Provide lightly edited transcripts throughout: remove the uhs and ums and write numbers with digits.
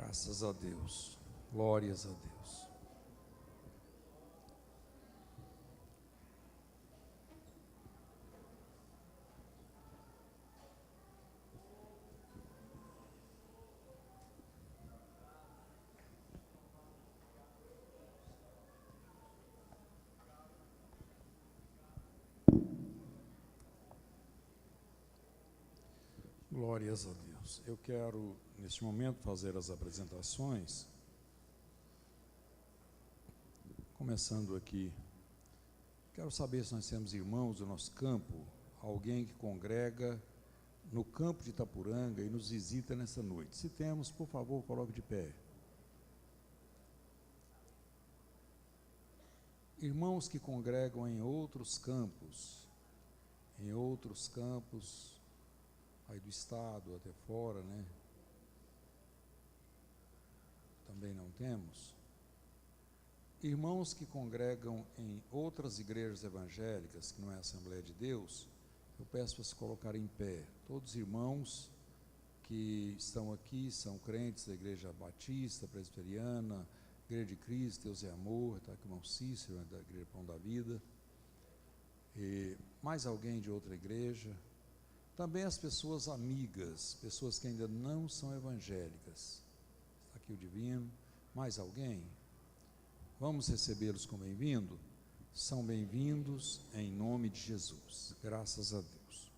Graças a Deus, glórias a Deus. Glórias a Deus. Eu quero, neste momento, fazer as apresentações, começando aqui. Quero saber se nós temos irmãos do nosso campo, alguém que congrega no campo de Itapuranga e nos visita nessa noite. Se temos, por favor, coloque de pé. Irmãos que congregam em outros campos, aí do estado, até fora, né? Também não temos. Irmãos que congregam em outras igrejas evangélicas, que não é a Assembleia de Deus, eu peço para se colocarem em pé. Todos os irmãos que estão aqui são crentes da Igreja Batista, Presbiteriana, Igreja de Cristo, Deus é Amor, está aqui o irmão Cícero, da Igreja Pão da Vida, e mais alguém de outra igreja. Também as pessoas amigas, pessoas que ainda não são evangélicas. Está aqui o Divino. Mais alguém? Vamos recebê-los como bem-vindo? São bem-vindos em nome de Jesus. Graças a Deus.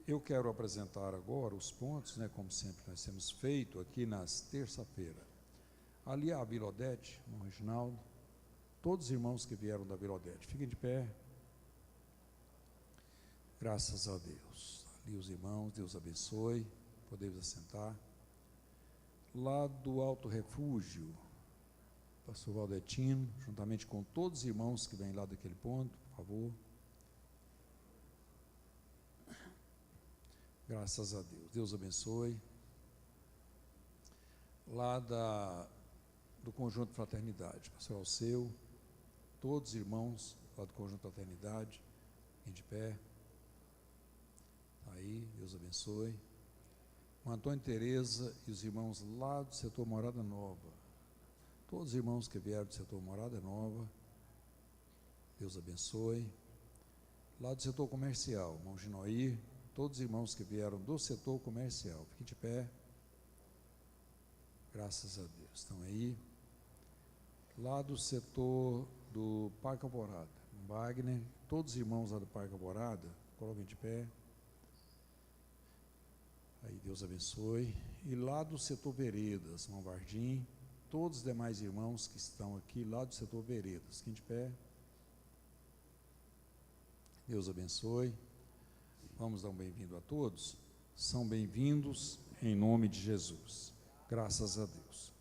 Eu quero apresentar agora os pontos, né, como sempre nós temos feito aqui nas terça-feira. Ali a Vila Odete, irmão Reginaldo, todos os irmãos que vieram da Vila Odete, fiquem de pé. Graças a Deus. Ali os irmãos, Deus abençoe. Podemos assentar. Lá do Alto Refúgio, pastor Valdetino, juntamente com todos os irmãos que vêm lá daquele ponto, por favor. Graças a Deus. Deus abençoe. Lá do Conjunto Fraternidade, pastor Alceu, todos os irmãos lá do Conjunto Fraternidade, fiquem de pé. Aí, Deus abençoe. O Antônio Tereza e os irmãos lá do setor Morada Nova, todos os irmãos que vieram do setor Morada Nova, Deus abençoe. Lá do setor comercial, irmão Ginoir, todos os irmãos que vieram do setor comercial, fiquem de pé. Graças a Deus, estão aí. Lá do setor do Parque Alvorada, Wagner, todos os irmãos lá do Parque Alvorada, coloquem de pé. Aí, Deus abençoe. E lá do setor Veredas, irmão Vardim, todos os demais irmãos que estão aqui lá do setor Veredas, fiquem de pé. Deus abençoe. Vamos dar um bem-vindo a todos. São bem-vindos em nome de Jesus. Graças a Deus.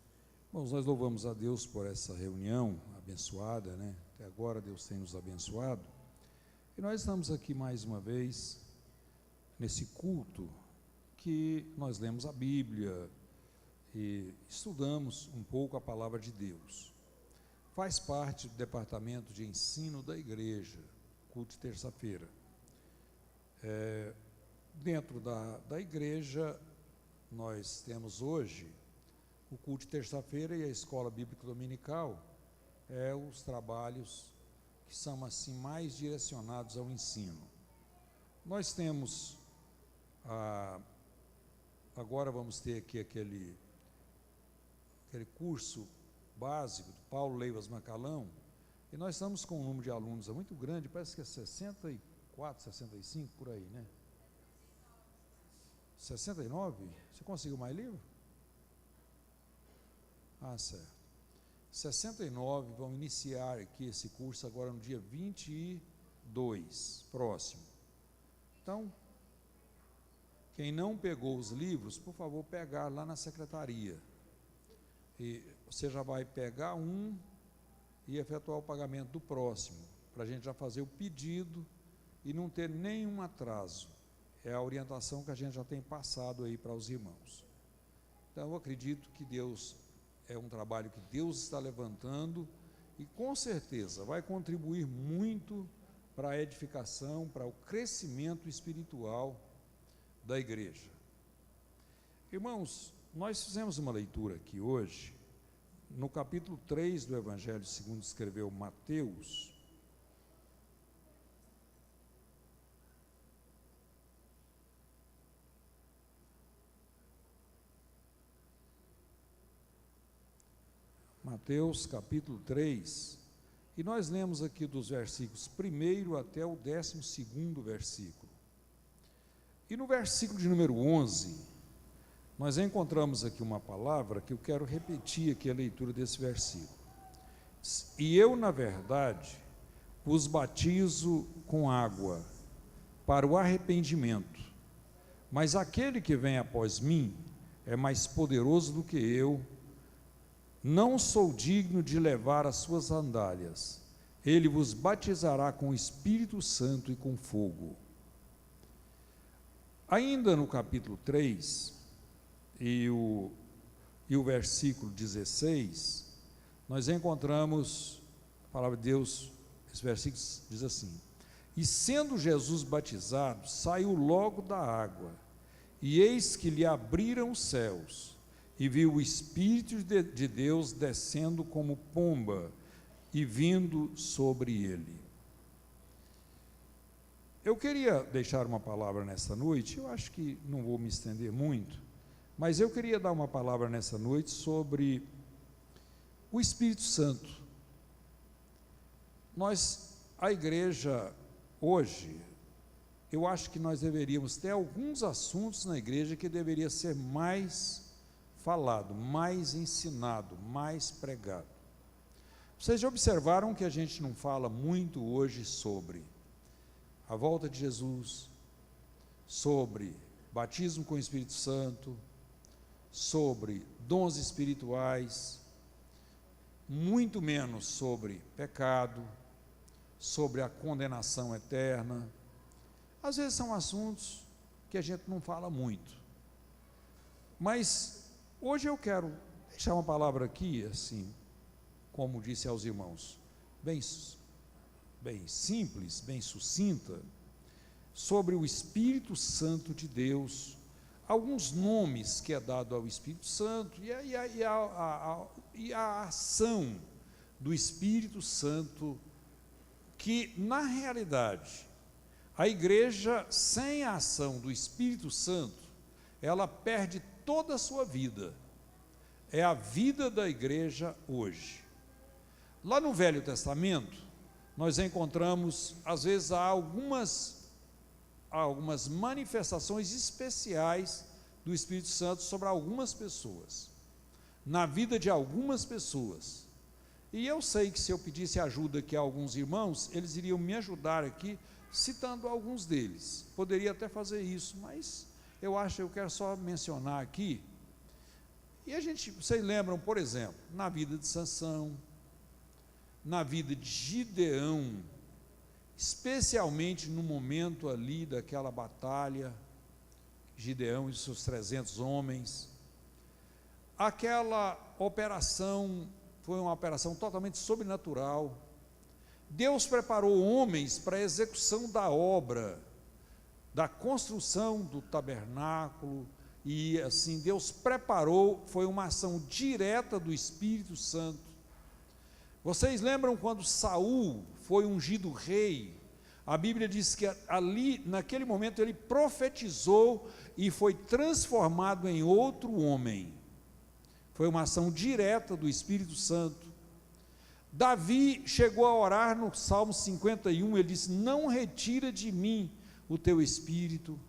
Bom, nós louvamos a Deus por essa reunião abençoada, né? Até agora Deus tem nos abençoado. E nós estamos aqui mais uma vez, nesse culto, que nós lemos a Bíblia e estudamos um pouco a palavra de Deus. Faz parte do departamento de ensino da igreja, culto de terça-feira. Dentro da igreja, nós temos hoje o culto de terça-feira e a escola bíblica dominical, os trabalhos que são assim mais direcionados ao ensino. Nós temos agora vamos ter aqui aquele curso básico do Paulo Leivas Macalão, e nós estamos com um número de alunos muito grande, parece que é 64, 65, por aí, né? 69? Você conseguiu mais livro? Ah, certo. 69 vão iniciar aqui esse curso agora no dia 22, próximo. Então, quem não pegou os livros, por favor, pegar lá na secretaria. E você já vai pegar um e efetuar o pagamento do próximo, para a gente já fazer o pedido e não ter nenhum atraso. É a orientação que a gente já tem passado aí para os irmãos. Então, eu acredito que Deus, é um trabalho que Deus está levantando e com certeza vai contribuir muito para a edificação, para o crescimento espiritual da igreja. Irmãos, Nós fizemos uma leitura aqui hoje, no capítulo 3 do Evangelho segundo escreveu Mateus. Mateus capítulo 3, e nós lemos aqui dos versículos 1º até o 12º versículo. E no versículo de número 11, nós encontramos aqui uma palavra que eu quero repetir aqui a leitura desse versículo. E eu, na verdade, vos batizo com água para o arrependimento, mas aquele que vem após mim é mais poderoso do que eu. Não sou digno de levar as suas sandálias. Ele vos batizará com o Espírito Santo e com fogo. Ainda no capítulo 3, e o versículo 16, nós encontramos a palavra de Deus, esse versículo diz assim: e sendo Jesus batizado, saiu logo da água, e eis que lhe abriram os céus, e viu o Espírito de Deus descendo como pomba e vindo sobre ele. Eu queria deixar uma palavra nessa noite, eu acho que não vou me estender muito, mas eu queria dar uma palavra nessa noite sobre o Espírito Santo. A igreja, hoje, eu acho que nós deveríamos ter alguns assuntos na igreja que deveria ser mais falado, mais ensinado, mais pregado. Vocês já observaram que a gente não fala muito hoje sobre a volta de Jesus, sobre batismo com o Espírito Santo, sobre dons espirituais, muito menos sobre pecado, sobre a condenação eterna. Às vezes são assuntos que a gente não fala muito, mas hoje eu quero deixar uma palavra aqui, assim, como disse aos irmãos, bem simples, bem sucinta, sobre o Espírito Santo de Deus, alguns nomes que é dado ao Espírito Santo e a ação do Espírito Santo, que na realidade, a igreja sem a ação do Espírito Santo, ela perde toda a sua vida. É a vida da igreja hoje. Lá no Velho Testamento, nós encontramos, às vezes, há algumas manifestações especiais do Espírito Santo sobre algumas pessoas, na vida de algumas pessoas. E eu sei que se eu pedisse ajuda aqui a alguns irmãos, eles iriam me ajudar aqui, citando alguns deles. Poderia até fazer isso, mas eu quero só mencionar aqui. E vocês lembram, por exemplo, na vida de Sansão, na vida de Gideão, especialmente no momento ali daquela batalha, Gideão e seus 300 homens, aquela operação foi uma operação totalmente sobrenatural. Deus preparou homens para a execução da obra, da construção do tabernáculo, e assim Deus preparou, foi uma ação direta do Espírito Santo. Vocês lembram quando Saul foi ungido rei? A Bíblia diz que ali, naquele momento, ele profetizou e foi transformado em outro homem. Foi uma ação direta do Espírito Santo. Davi chegou a orar no Salmo 51, ele disse: não retira de mim o teu Espírito.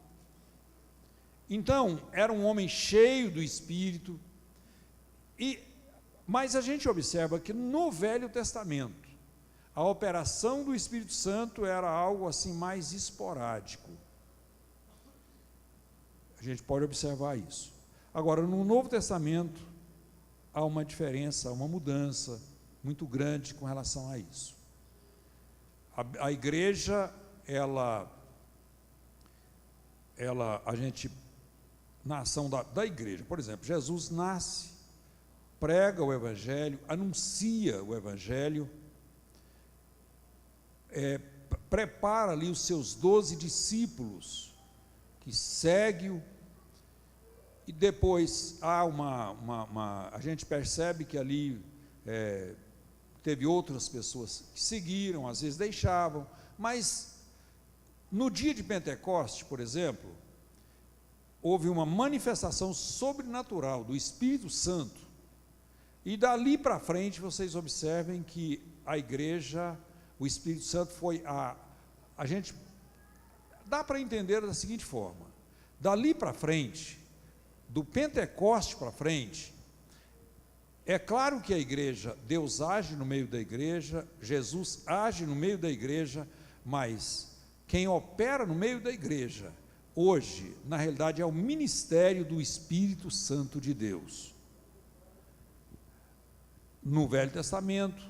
Então, era um homem cheio do Espírito, mas a gente observa que no Velho Testamento, a operação do Espírito Santo era algo assim mais esporádico. A gente pode observar isso. Agora, no Novo Testamento, há uma diferença, uma mudança muito grande com relação a isso. A igreja, a gente, na ação da igreja, por exemplo, Jesus nasce, prega o Evangelho, anuncia o Evangelho, prepara ali os seus 12 discípulos, que segue-o, e depois há a gente percebe que ali teve outras pessoas que seguiram, às vezes deixavam, mas no dia de Pentecoste, por exemplo, houve uma manifestação sobrenatural do Espírito Santo, e dali para frente vocês observem que a igreja, o Espírito Santo foi a gente dá para entender da seguinte forma: dali para frente, do Pentecoste para frente, é claro que a igreja, Deus age no meio da igreja, Jesus age no meio da igreja, mas quem opera no meio da igreja hoje, na realidade, é o ministério do Espírito Santo de Deus. No Velho Testamento,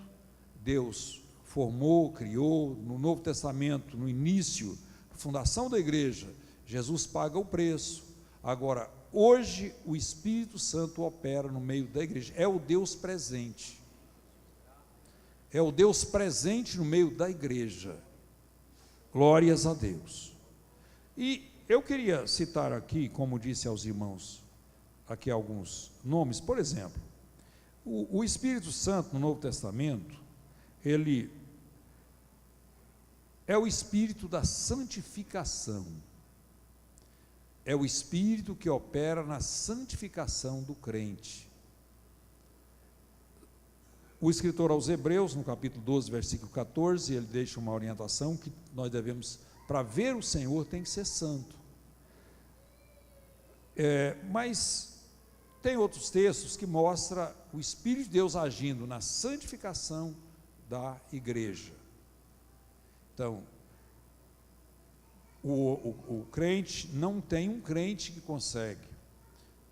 Deus formou, criou. No Novo Testamento, no início, fundação da igreja, Jesus paga o preço. Agora, hoje, o Espírito Santo opera no meio da igreja, é o Deus presente, é o Deus presente no meio da igreja. Glórias a Deus. E eu queria citar aqui, como disse aos irmãos, aqui alguns nomes. Por exemplo, o Espírito Santo no Novo Testamento, ele é o Espírito da santificação, é o Espírito que opera na santificação do crente. O escritor aos Hebreus, no capítulo 12, versículo 14, ele deixa uma orientação que nós devemos, para ver o Senhor, tem que ser santo. Mas tem outros textos que mostram o Espírito de Deus agindo na santificação da igreja. Então, o crente, não tem um crente que consegue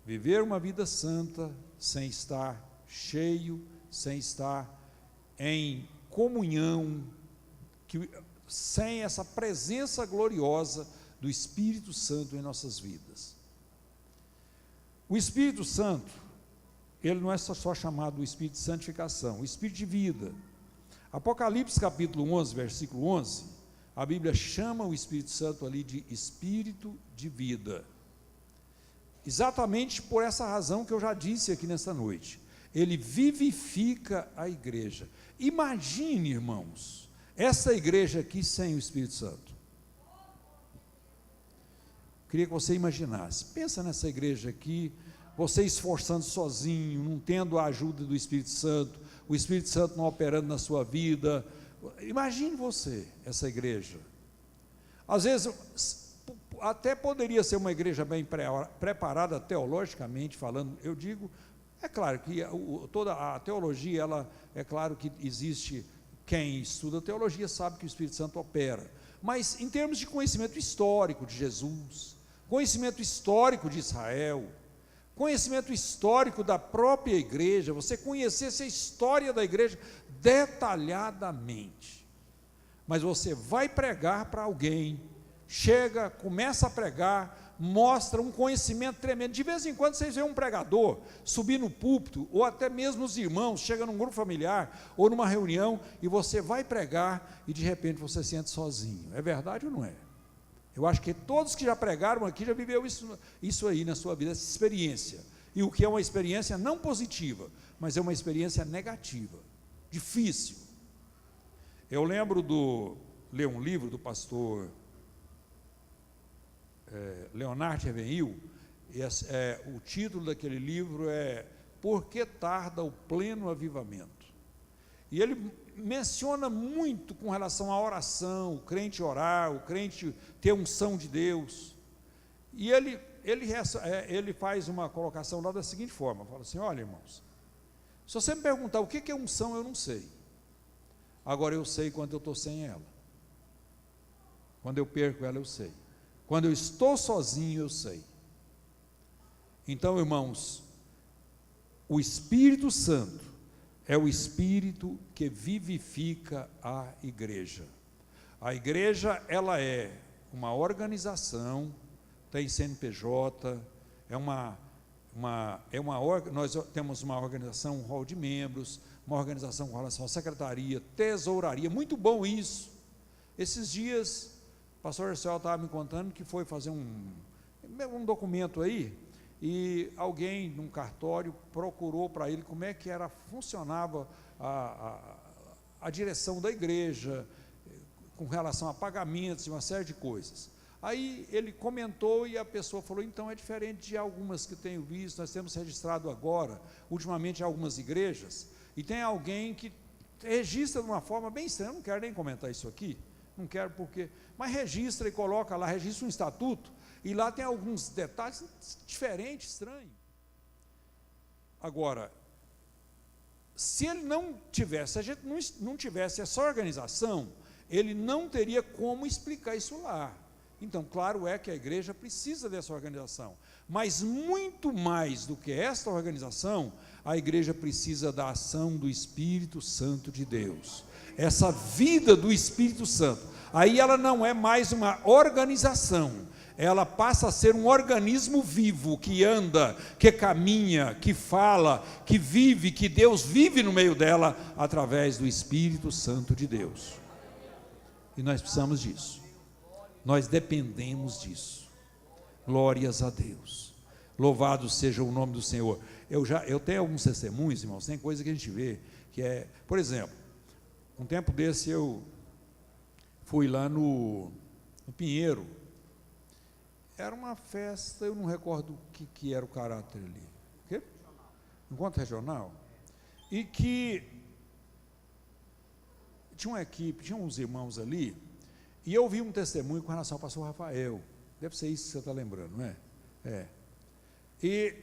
viver uma vida santa sem estar cheio, sem estar em comunhão, sem essa presença gloriosa do Espírito Santo em nossas vidas. O Espírito Santo, ele não é só chamado o Espírito de santificação, o Espírito de vida. Apocalipse capítulo 11, versículo 11, a Bíblia chama o Espírito Santo ali de Espírito de vida, exatamente por essa razão que eu já disse aqui nesta noite. Ele vivifica a igreja. Imagine, irmãos, essa igreja aqui sem o Espírito Santo. Queria que você imaginasse, pensa nessa igreja aqui, você esforçando sozinho, não tendo a ajuda do Espírito Santo, o Espírito Santo não operando na sua vida. Imagine você, essa igreja. Às vezes, até poderia ser uma igreja bem preparada teologicamente falando, eu digo, é claro que toda a teologia, ela, é claro que existe, quem estuda teologia sabe que o Espírito Santo opera, mas em termos de conhecimento histórico de Jesus, conhecimento histórico de Israel, conhecimento histórico da própria igreja, você conhecesse a história da igreja detalhadamente, mas você vai pregar para alguém, chega, começa a pregar, mostra um conhecimento tremendo. De vez em quando vocês veem um pregador subir no púlpito, ou até mesmo os irmãos, chega num grupo familiar, ou numa reunião, e você vai pregar, e de repente você se sente sozinho. É verdade ou não é? Eu acho que todos que já pregaram aqui, já viveu isso aí na sua vida, essa experiência, e o que é uma experiência não positiva, mas é uma experiência negativa, difícil. Eu lembro ler um livro do pastor Leonard Ravenhill, o título daquele livro é Por que tarda o pleno avivamento? E ele menciona muito com relação à oração, o crente orar, o crente ter unção de Deus, e ele faz uma colocação lá da seguinte forma, fala assim: olha, irmãos, se você me perguntar o que é unção, eu não sei, agora eu sei quando eu estou sem ela, quando eu perco ela eu sei, quando eu estou sozinho, eu sei. Então, irmãos, o Espírito Santo é o Espírito que vivifica a igreja. A igreja, ela é uma organização, tem CNPJ, nós temos uma organização, um hall de membros, uma organização com relação à secretaria, tesouraria, muito bom isso. Esses dias, o pastor Marcelo estava me contando que foi fazer um documento aí, e alguém num cartório procurou para ele como é que funcionava a direção da igreja, com relação a pagamentos e uma série de coisas. Aí ele comentou e a pessoa falou, então é diferente de algumas que tenho visto, nós temos registrado agora, ultimamente, algumas igrejas, e tem alguém que registra de uma forma bem estranha, eu não quero nem comentar isso aqui, não quero porque, mas registra e coloca lá, registra um estatuto, e lá tem alguns detalhes diferentes, estranhos. Agora, se ele não tivesse, se a gente não tivesse essa organização, ele não teria como explicar isso lá. Então, claro é que a igreja precisa dessa organização, mas muito mais do que esta organização, a igreja precisa da ação do Espírito Santo de Deus, essa vida do Espírito Santo. Aí ela não é mais uma organização, ela passa a ser um organismo vivo, que anda, que caminha, que fala, que vive, que Deus vive no meio dela, através do Espírito Santo de Deus. E nós precisamos disso, nós dependemos disso. Glórias a Deus, louvado seja o nome do Senhor. Eu tenho alguns testemunhos, irmãos, tem coisa que a gente vê, que é, por exemplo, um tempo desse eu fui lá no Pinheiro, era uma festa, eu não recordo o que era o caráter ali, o quê? Encontro regional, e que tinha uma equipe, tinha uns irmãos ali, e eu vi um testemunho com relação ao pastor Rafael, deve ser isso que você está lembrando, não é? E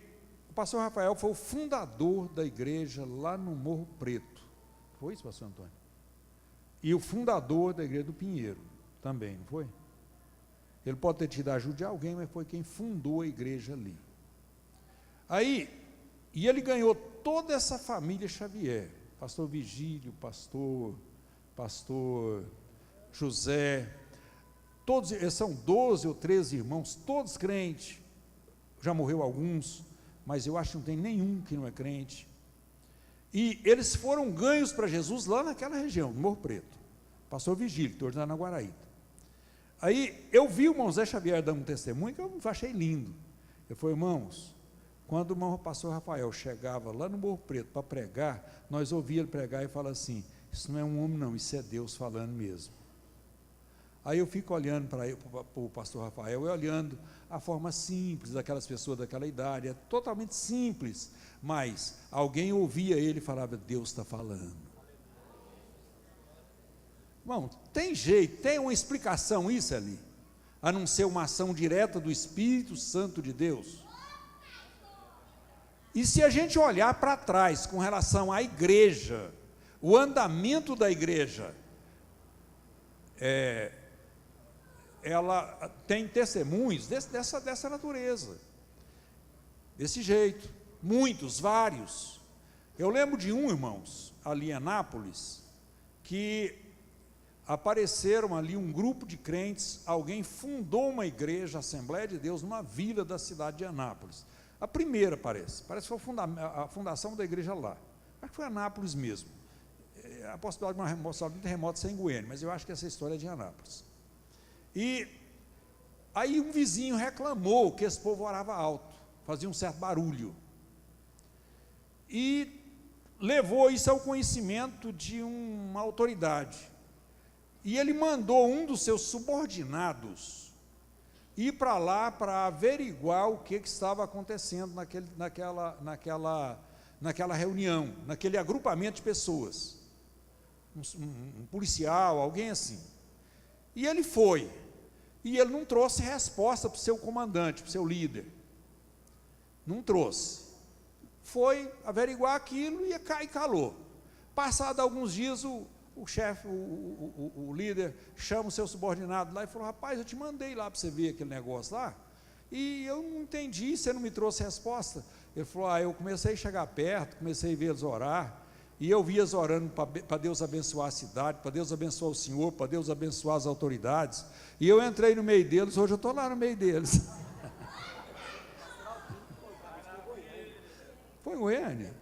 o pastor Rafael foi o fundador da igreja lá no Morro Preto, foi isso, pastor Antônio? E o fundador da igreja do Pinheiro, também, não foi? Ele pode ter tido a ajuda de alguém, mas foi quem fundou a igreja ali. Aí, e ele ganhou toda essa família Xavier, pastor Vigílio, pastor José, todos, são 12 ou 13 irmãos, todos crentes, já morreu alguns, mas eu acho que não tem nenhum que não é crente, e eles foram ganhos para Jesus lá naquela região, no Morro Preto, pastor Vigílio, que hoje está na Guaraíta. Aí eu vi o irmão Zé Xavier dando um testemunho que eu achei lindo. Eu falei, irmãos, quando o irmão pastor Rafael chegava lá no Morro Preto para pregar, nós ouvíamos ele pregar e falar assim, isso não é um homem não, isso é Deus falando mesmo. Aí eu fico olhando para o pastor Rafael, e olhando a forma simples daquelas pessoas daquela idade, é totalmente simples, mas alguém ouvia ele e falava, Deus está falando. Bom, tem jeito, tem uma explicação isso ali, a não ser uma ação direta do Espírito Santo de Deus. E se a gente olhar para trás com relação à igreja, o andamento da igreja, ela tem testemunhos dessa natureza, desse jeito, muitos, vários. Eu lembro de um, irmãos, ali em Anápolis, que apareceram ali um grupo de crentes, alguém fundou uma igreja, Assembleia de Deus, numa vila da cidade de Anápolis. A primeira parece que foi a fundação da igreja lá. Acho que foi Anápolis mesmo. A possibilidade de uma terremoto sem Goiânia, mas eu acho que essa história é de Anápolis. E aí um vizinho reclamou que esse povo orava alto, fazia um certo barulho. E levou isso ao conhecimento de uma autoridade. E ele mandou um dos seus subordinados ir para lá para averiguar o que estava acontecendo naquela reunião, naquele agrupamento de pessoas. Um policial, alguém assim. E ele foi. E ele não trouxe resposta para o seu comandante, para o seu líder. Não trouxe. Foi averiguar aquilo e calou. Passado alguns dias, o chefe, o líder, chama o seu subordinado lá e falou, rapaz, eu te mandei lá para você ver aquele negócio lá, e eu não entendi, você não me trouxe resposta. Ele falou, eu comecei a chegar perto, comecei a ver eles orar, e eu vi eles orando para Deus abençoar a cidade, para Deus abençoar o Senhor, para Deus abençoar as autoridades, e eu entrei no meio deles, hoje eu estou lá no meio deles. Foi em Goiânia?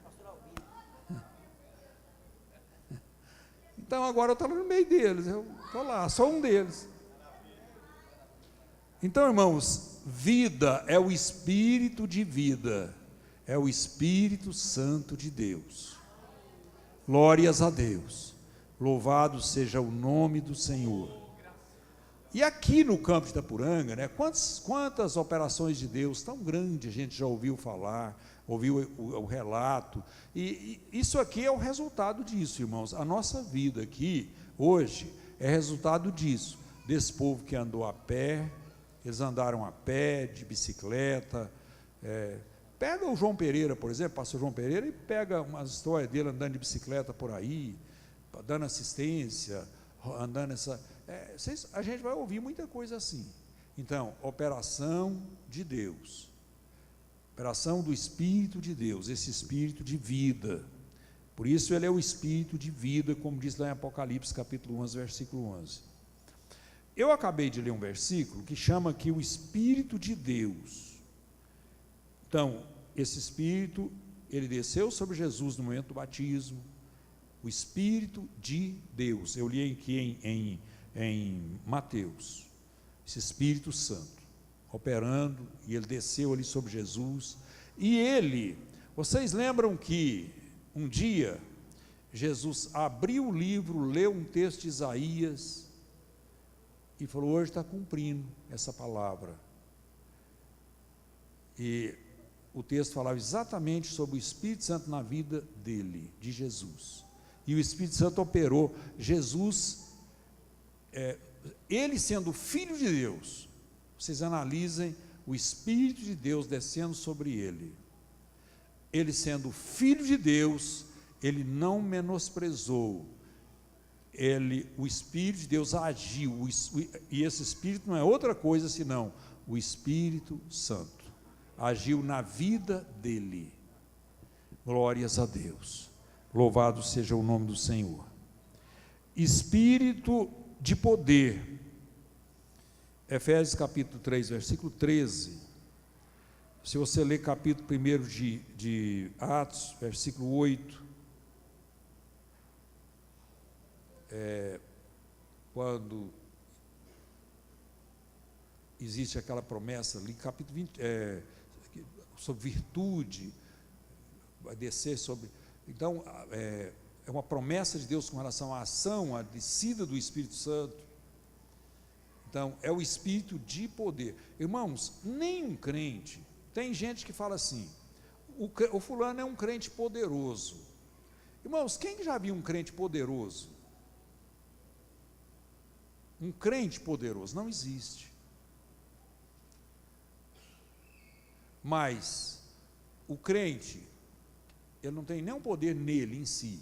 Então agora eu estou no meio deles, eu estou lá, sou um deles. Então, irmãos, vida é o Espírito de vida, é o Espírito Santo de Deus. Glórias a Deus, louvado seja o nome do Senhor. E aqui no campo de Itapuranga, né, quantas operações de Deus tão grandes a gente já ouviu falar, ouviu o relato, e isso aqui é o resultado disso, irmãos. A nossa vida aqui, hoje, é resultado disso, desse povo que andou a pé. Eles andaram a pé, de bicicleta. Pega o João Pereira, por exemplo, pastor João Pereira, e pega umas histórias dele andando de bicicleta por aí, dando assistência, andando a gente vai ouvir muita coisa assim. Então, operação de Deus, operação do Espírito de Deus, esse Espírito de vida. Por isso ele é o Espírito de vida, como diz lá em Apocalipse, capítulo 11, versículo 11. Eu acabei de ler um versículo que chama aqui o Espírito de Deus. Então, esse Espírito, ele desceu sobre Jesus no momento do batismo, o Espírito de Deus. Eu li aqui em Mateus, esse Espírito Santo, operando, e ele desceu ali sobre Jesus. E vocês lembram que um dia, Jesus abriu o livro, leu um texto de Isaías, e falou: hoje está cumprindo essa palavra. E o texto falava exatamente sobre o Espírito Santo na vida dele, de Jesus. E o Espírito Santo operou. Jesus, ele sendo Filho de Deus, vocês analisem o Espírito de Deus descendo sobre ele. Ele sendo Filho de Deus, ele não menosprezou. O Espírito de Deus agiu, e esse Espírito não é outra coisa senão o Espírito Santo, agiu na vida dele. Glórias a Deus, louvado seja o nome do Senhor. Espírito de poder, Efésios capítulo 3, versículo 13, se você ler capítulo 1 de Atos, versículo 8, quando existe aquela promessa ali, capítulo 20, sobre virtude, vai descer sobre. Então, é uma promessa de Deus com relação à ação, à descida do Espírito Santo. Então, é o Espírito de poder. Irmãos, nenhum crente, tem gente que fala assim: o fulano é um crente poderoso. Irmãos, quem já viu um crente poderoso? Um crente poderoso não existe. Mas o crente, ele não tem nenhum poder nele em si,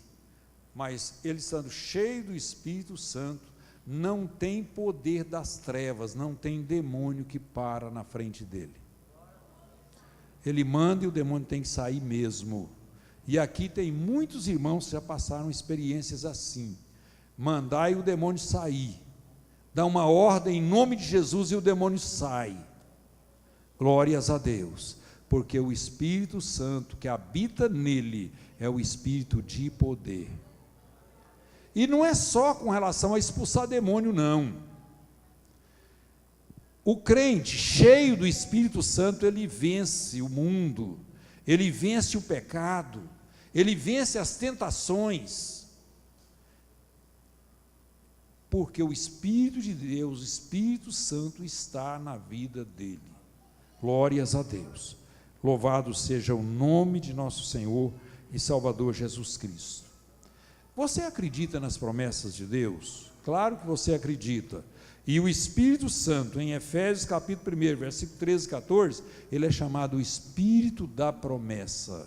mas ele estando cheio do Espírito Santo, não tem poder das trevas, não tem demônio que para na frente dele. Ele manda e o demônio tem que sair mesmo. E aqui tem muitos irmãos que já passaram experiências assim: mandar e o demônio sair, dá uma ordem em nome de Jesus e o demônio sai. Glórias a Deus, porque o Espírito Santo que habita nele é o Espírito de poder. E não é só com relação a expulsar demônio, não. O crente cheio do Espírito Santo, ele vence o mundo, ele vence o pecado, ele vence as tentações, porque o Espírito de Deus, o Espírito Santo está na vida dele. Glórias a Deus, louvado seja o nome de nosso Senhor e Salvador Jesus Cristo. Você acredita nas promessas de Deus? Claro que você acredita. E o Espírito Santo, em Efésios capítulo 1, versículo 13 e 14, ele é chamado o Espírito da promessa.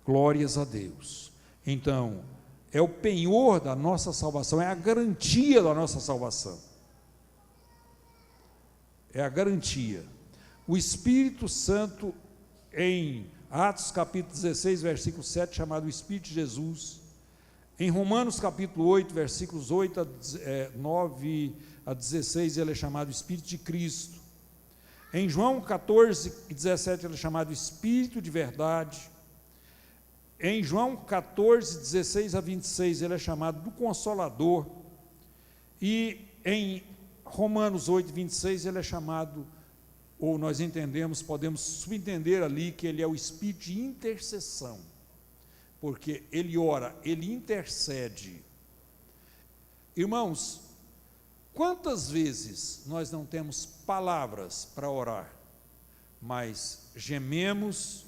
Glórias a Deus. Então, é o penhor da nossa salvação, é a garantia da nossa salvação. É a garantia. O Espírito Santo, em Atos capítulo 16, versículo 7, chamado o Espírito de Jesus. Em Romanos capítulo 8, versículos 9 a 16, ele é chamado Espírito de Cristo. Em João 14 e 17, ele é chamado Espírito de verdade. Em João 14, 16 a 26, ele é chamado do Consolador. E em Romanos 8, 26, ele é chamado, ou nós entendemos, podemos subentender ali que ele é o espírito de intercessão, porque ele ora, ele intercede. Irmãos, quantas vezes nós não temos palavras para orar, mas gememos,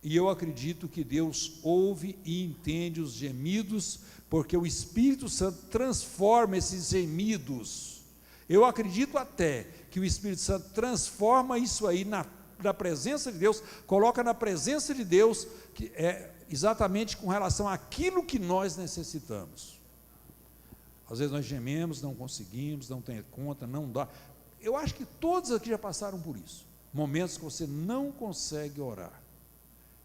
e eu acredito que Deus ouve e entende os gemidos, porque o Espírito Santo transforma esses gemidos. Eu acredito até que o Espírito Santo transforma isso aí na presença de Deus, coloca na presença de Deus, que é exatamente com relação àquilo que nós necessitamos. Às vezes nós gememos, não conseguimos, não tem conta, não dá. Eu acho que todos aqui já passaram por isso. Momentos que você não consegue orar,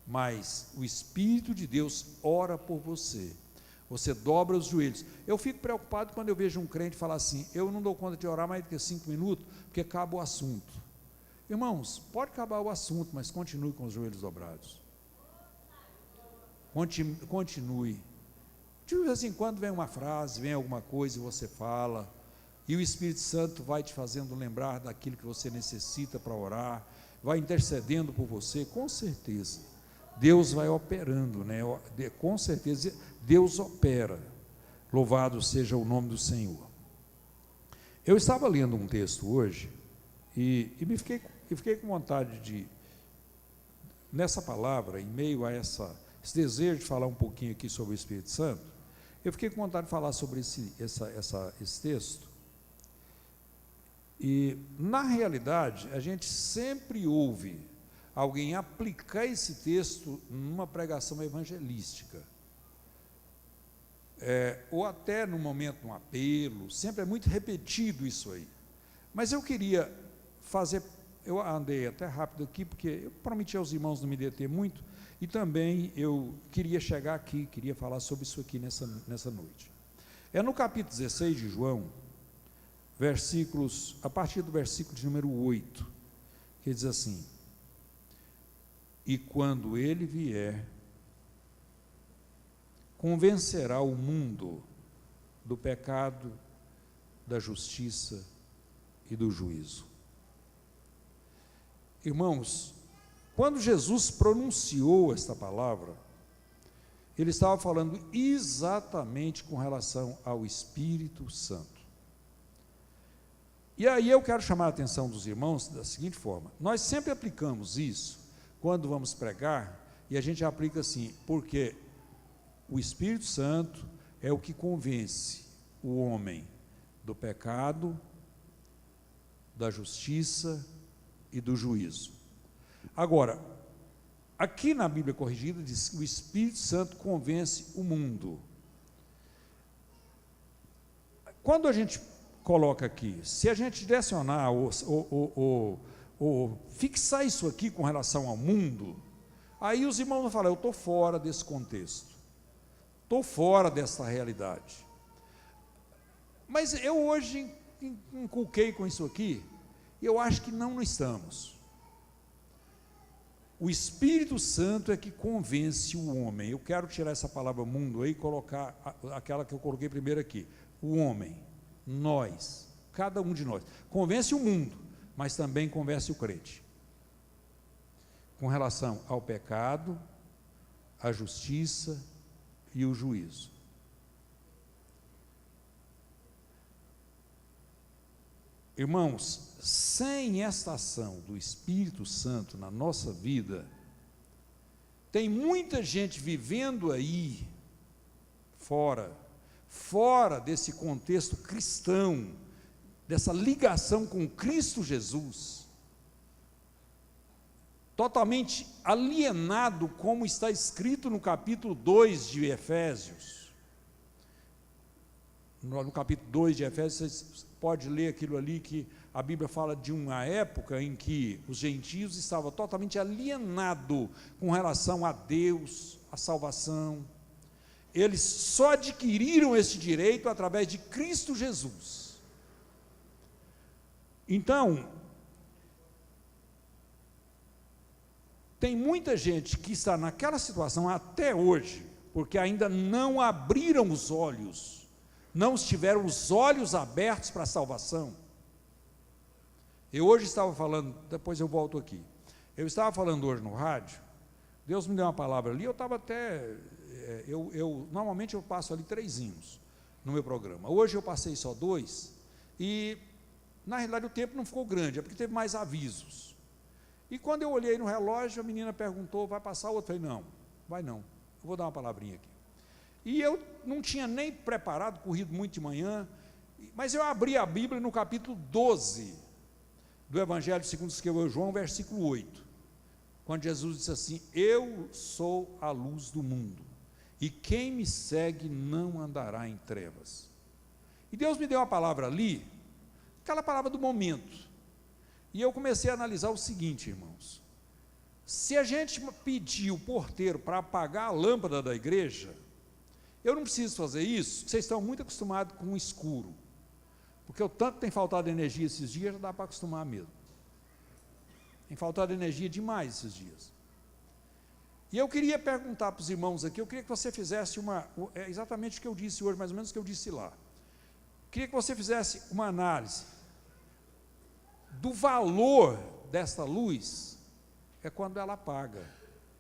mas o Espírito de Deus ora por você. Você dobra os joelhos. Eu fico preocupado quando eu vejo um crente falar assim: eu não dou conta de orar mais do que 5 minutos, porque acaba o assunto. Irmãos, pode acabar o assunto, mas continue com os joelhos dobrados. Continue. De vez em quando vem uma frase, vem alguma coisa e você fala, e o Espírito Santo vai te fazendo lembrar daquilo que você necessita para orar, vai intercedendo por você, com certeza. Deus vai operando, né? Com certeza Deus opera. Louvado seja o nome do Senhor. Eu estava lendo um texto hoje e fiquei com vontade de, nessa palavra, em meio a esse desejo de falar um pouquinho aqui sobre o Espírito Santo, eu fiquei com vontade de falar sobre esse texto. E, na realidade, a gente sempre ouve alguém aplicar esse texto numa pregação evangelística, ou até no momento de um apelo, sempre é muito repetido isso aí. Mas eu queria fazer, eu andei até rápido aqui, porque eu prometi aos irmãos não me deter muito, e também eu queria chegar aqui, queria falar sobre isso aqui nessa noite. É no capítulo 16 de João, a partir do versículo de número 8, que diz assim: e quando ele vier, convencerá o mundo do pecado, da justiça e do juízo. Irmãos, quando Jesus pronunciou esta palavra, ele estava falando exatamente com relação ao Espírito Santo. E aí eu quero chamar a atenção dos irmãos da seguinte forma: nós sempre aplicamos isso quando vamos pregar, e a gente aplica assim, porque o Espírito Santo é o que convence o homem do pecado, da justiça e do juízo. Agora, aqui na Bíblia Corrigida diz que o Espírito Santo convence o mundo. Quando a gente coloca aqui, se a gente direcionar ou fixar isso aqui com relação ao mundo, aí os irmãos vão falar: eu estou fora desse contexto, estou fora dessa realidade. Mas eu hoje inculquei com isso aqui, e eu acho que não estamos. O Espírito Santo é que convence o homem. Eu quero tirar essa palavra mundo aí e colocar aquela que eu coloquei primeiro aqui. O homem, nós, cada um de nós, convence o mundo, mas também convence o crente, com relação ao pecado, à justiça e o juízo. Irmãos, sem esta ação do Espírito Santo na nossa vida, tem muita gente vivendo aí, fora desse contexto cristão, dessa ligação com Cristo Jesus, totalmente alienado, como está escrito no capítulo 2 de Efésios. No capítulo 2 de Efésios, vocês podem ler aquilo ali, que a Bíblia fala de uma época em que os gentios estavam totalmente alienados com relação a Deus, a salvação. Eles só adquiriram esse direito através de Cristo Jesus. Então, tem muita gente que está naquela situação até hoje, porque ainda não abriram os olhos, não tiveram os olhos abertos para a salvação. Eu hoje estava falando, depois eu volto aqui. Eu estava falando hoje no rádio, Deus me deu uma palavra ali, eu estava até... normalmente eu passo ali 3 hinos no meu programa. Hoje eu passei só 2, e na realidade o tempo não ficou grande, é porque teve mais avisos. E quando eu olhei no relógio, a menina perguntou, vai passar outro? Eu falei, não, vai não, eu vou dar uma palavrinha aqui. E eu não tinha nem preparado, corrido muito de manhã, mas eu abri a Bíblia no capítulo 12 do Evangelho segundo escreveu João, versículo 8, quando Jesus disse assim, eu sou a luz do mundo, e quem me segue não andará em trevas. E Deus me deu uma palavra ali, aquela palavra do momento, e eu comecei a analisar o seguinte, irmãos, se a gente pedir o porteiro para apagar a lâmpada da igreja, eu não preciso fazer isso, vocês estão muito acostumados com o escuro, porque o tanto tem faltado energia esses dias, já dá para acostumar mesmo. Tem faltado energia demais esses dias. E eu queria perguntar para os irmãos aqui, eu queria que você fizesse exatamente o que eu disse hoje, mais ou menos o que eu disse lá. Queria que você fizesse uma análise do valor desta luz, é quando ela apaga.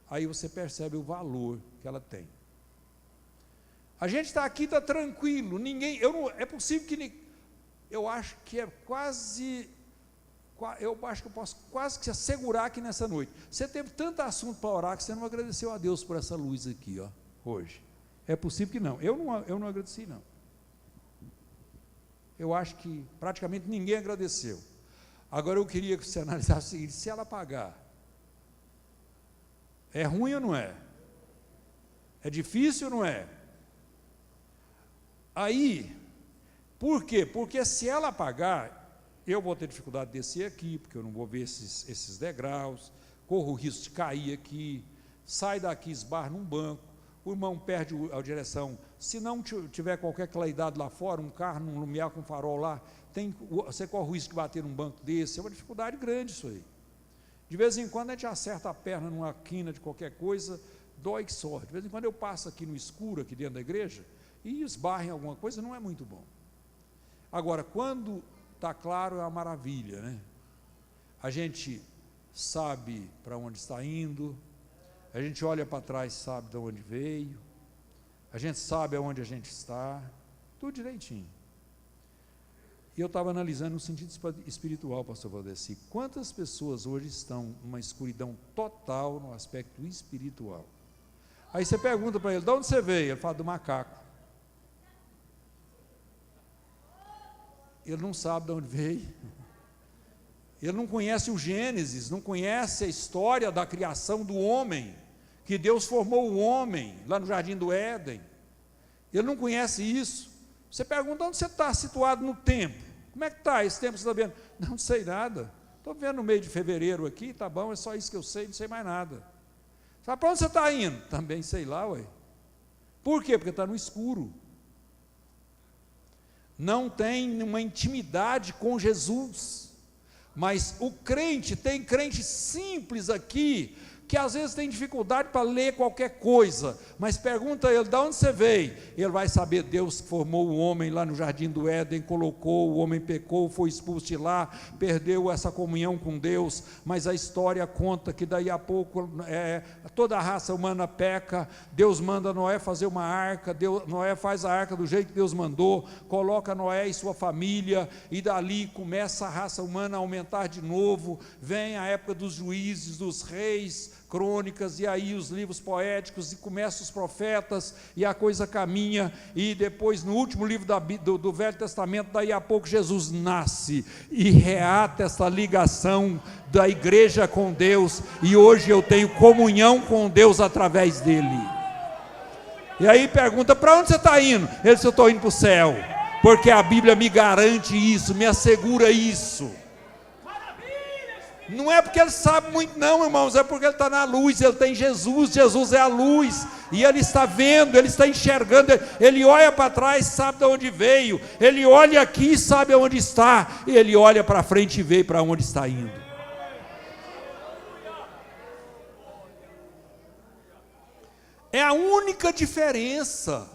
Aí você percebe o valor que ela tem. A gente está aqui, está tranquilo, é possível que, eu acho que é quase, eu acho que eu posso quase que assegurar que nessa noite, você teve tanto assunto para orar, que você não agradeceu a Deus por essa luz aqui, ó, hoje. É possível que não, eu não agradeci não. Eu acho que praticamente ninguém agradeceu. Agora eu queria que você analisasse o seguinte, se ela apagar, é ruim ou não é? É difícil ou não é? Aí, por quê? Porque se ela apagar, eu vou ter dificuldade de descer aqui, porque eu não vou ver esses degraus, corro o risco de cair aqui, sai daqui, esbarra num banco, o irmão perde a direção, se não tiver qualquer claridade lá fora, um carro num lumiar com farol lá, você corre o risco de bater num banco desse, é uma dificuldade grande isso aí. De vez em quando a gente acerta a perna numa quina de qualquer coisa, dói que só. De vez em quando eu passo aqui no escuro, aqui dentro da igreja, e esbarra em alguma coisa, não é muito bom. Agora, quando está claro, é uma maravilha, né? A gente sabe para onde está indo, a gente olha para trás, sabe de onde veio, a gente sabe aonde a gente está, tudo direitinho. E eu estava analisando no sentido espiritual, pastor Valdeci, quantas pessoas hoje estão numa escuridão total no aspecto espiritual. Aí você pergunta para ele, de onde você veio? Ele fala, do macaco. Ele não sabe de onde veio, ele não conhece o Gênesis, não conhece a história da criação do homem, que Deus formou o homem lá no Jardim do Éden, ele não conhece isso. Você pergunta, onde você está situado no tempo? Como é que está esse tempo que você está vendo? Não sei nada, estou vendo no meio de fevereiro aqui, tá bom, é só isso que eu sei, não sei mais nada. Sabe para onde você está indo? Também sei lá, ué. Por quê? Porque está no escuro. Não tem uma intimidade com Jesus, mas o crente, tem crente simples aqui, que às vezes tem dificuldade para ler qualquer coisa, mas pergunta a ele, de onde você veio? Ele vai saber, Deus formou o homem lá no Jardim do Éden, colocou, o homem pecou, foi expulso de lá, perdeu essa comunhão com Deus, mas a história conta que daí a pouco, toda a raça humana peca, Deus manda Noé fazer uma arca, Noé faz a arca do jeito que Deus mandou, coloca Noé e sua família, e dali começa a raça humana a aumentar de novo, vem a época dos juízes, dos reis, crônicas, e aí os livros poéticos, e começam os profetas, e a coisa caminha, e depois no último livro do Velho Testamento, daí a pouco Jesus nasce, e reata essa ligação da igreja com Deus, e hoje eu tenho comunhão com Deus através dele. E aí pergunta, para onde você está indo? Ele disse, eu estou indo para o céu, porque a Bíblia me garante isso, me assegura isso. Não é porque ele sabe muito não, irmãos, é porque ele está na luz, ele tem Jesus, Jesus é a luz, e ele está vendo, ele está enxergando, ele olha para trás, sabe de onde veio, ele olha aqui, sabe onde está, e ele olha para frente e vê para onde está indo. É a única diferença,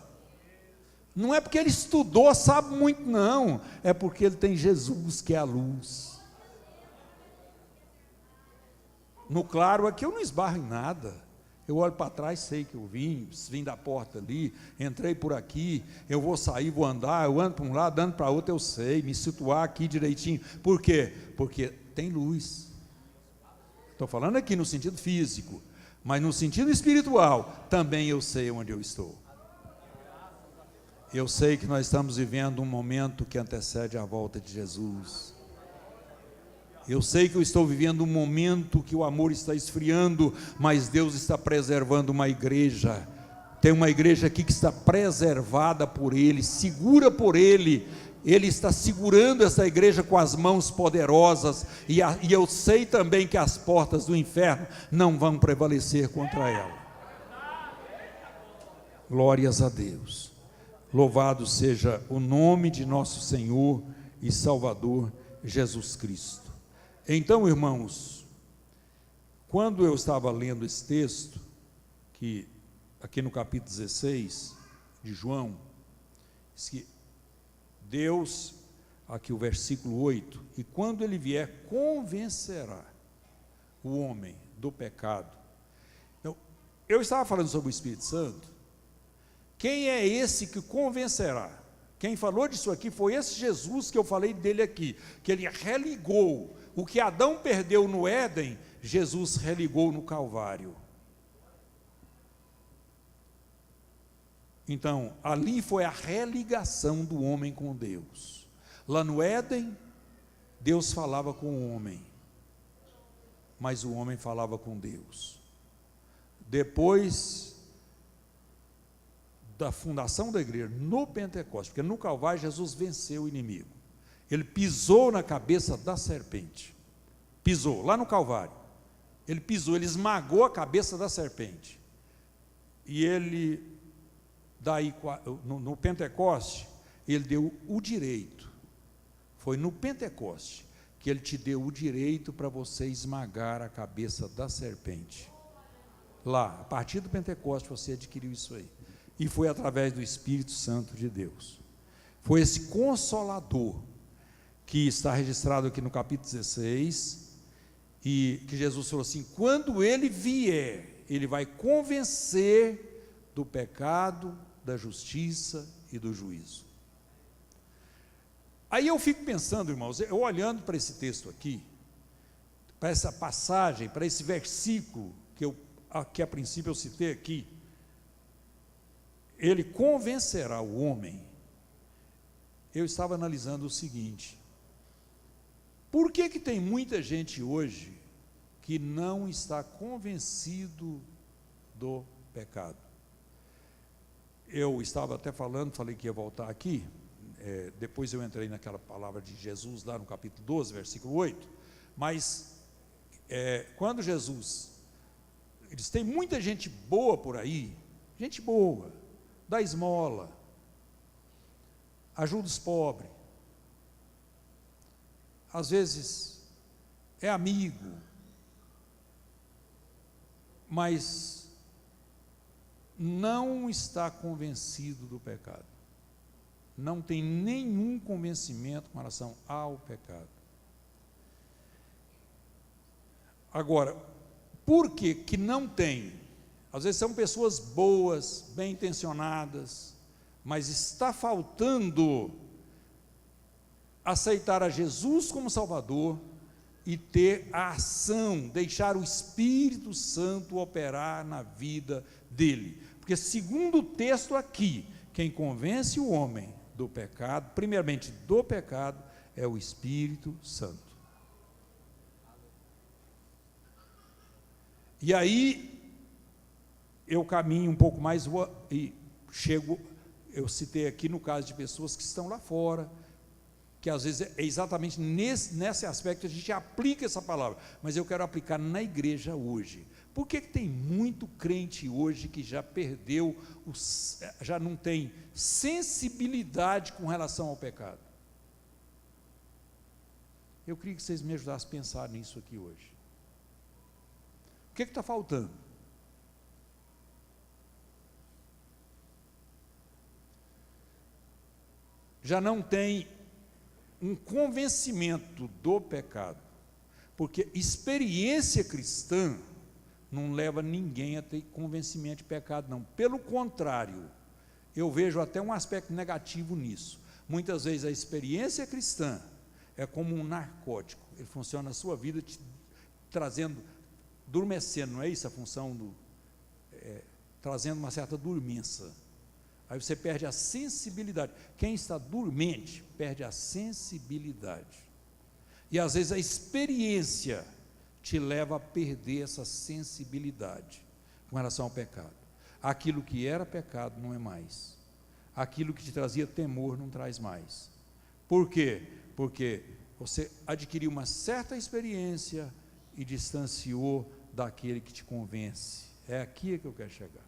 não é porque ele estudou, sabe muito não, é porque ele tem Jesus que é a luz. No claro aqui eu não esbarro em nada. Eu olho para trás, sei que eu vim da porta ali, entrei por aqui, eu vou sair, vou andar, eu ando para um lado, ando para outro, eu sei, me situar aqui direitinho. Por quê? Porque tem luz. Estou falando aqui no sentido físico, mas no sentido espiritual, também eu sei onde eu estou. Eu sei que nós estamos vivendo um momento que antecede a volta de Jesus. Eu sei que eu estou vivendo um momento que o amor está esfriando, mas Deus está preservando uma igreja. Tem uma igreja aqui que está preservada por Ele, segura por Ele. Ele está segurando essa igreja com as mãos poderosas, e eu sei também que as portas do inferno não vão prevalecer contra ela. Glórias a Deus. Louvado seja o nome de nosso Senhor e Salvador Jesus Cristo. Então, irmãos, quando eu estava lendo esse texto, que aqui no capítulo 16 de João, diz que Deus, aqui o versículo 8, e quando Ele vier, convencerá o homem do pecado. Então, eu estava falando sobre o Espírito Santo. Quem é esse que convencerá? Quem falou disso aqui foi esse Jesus que eu falei dele aqui, que Ele religou. O que Adão perdeu no Éden, Jesus religou no Calvário. Então, ali foi a religação do homem com Deus. Lá no Éden, Deus falava com o homem, mas o homem falava com Deus. Depois da fundação da igreja, no Pentecostes, porque no Calvário Jesus venceu o inimigo. Ele pisou na cabeça da serpente. Pisou, lá no Calvário. Ele pisou, ele esmagou a cabeça da serpente. E ele, daí, no Pentecoste, ele deu o direito. Foi no Pentecoste que ele te deu o direito para você esmagar a cabeça da serpente. Lá, a partir do Pentecoste, você adquiriu isso aí. E foi através do Espírito Santo de Deus. Foi esse Consolador que está registrado aqui no capítulo 16, e que Jesus falou assim: quando Ele vier, Ele vai convencer do pecado, da justiça e do juízo. Aí eu fico pensando, irmãos, eu olhando para esse texto aqui, para essa passagem, para esse versículo que a princípio eu citei aqui, Ele convencerá o homem. Eu estava analisando o seguinte: por que tem muita gente hoje que não está convencido do pecado? Eu estava até falei que ia voltar aqui, depois eu entrei naquela palavra de Jesus lá no capítulo 12, versículo 8, mas quando Jesus diz, tem muita gente boa por aí, gente boa, dá esmola, ajuda os pobres, às vezes é amigo, mas não está convencido do pecado, não tem nenhum convencimento com relação ao pecado. Agora, por que não tem? Às vezes são pessoas boas, bem intencionadas, mas está faltando aceitar a Jesus como Salvador e ter a ação, deixar o Espírito Santo operar na vida dele. Porque segundo o texto aqui, quem convence o homem do pecado, primeiramente do pecado, é o Espírito Santo. E aí eu caminho um pouco mais e chego, eu citei aqui no caso de pessoas que estão lá fora, que às vezes é exatamente nesse aspecto que a gente aplica essa palavra, mas eu quero aplicar na igreja hoje. Por que tem muito crente hoje que já perdeu, já não tem sensibilidade com relação ao pecado? Eu queria que vocês me ajudassem a pensar nisso aqui hoje. O que está faltando? Já não tem um convencimento do pecado. Porque experiência cristã não leva ninguém a ter convencimento de pecado, não. Pelo contrário, eu vejo até um aspecto negativo nisso. Muitas vezes a experiência cristã é como um narcótico. Ele funciona na sua vida, te trazendo, adormecendo, não é isso a função trazendo uma certa dormência. Aí você perde a sensibilidade. Quem está dormente, perde a sensibilidade. E às vezes a experiência te leva a perder essa sensibilidade com relação ao pecado. Aquilo que era pecado não é mais. Aquilo que te trazia temor não traz mais. Por quê? Porque você adquiriu uma certa experiência e distanciou daquele que te convence. É aqui que eu quero chegar.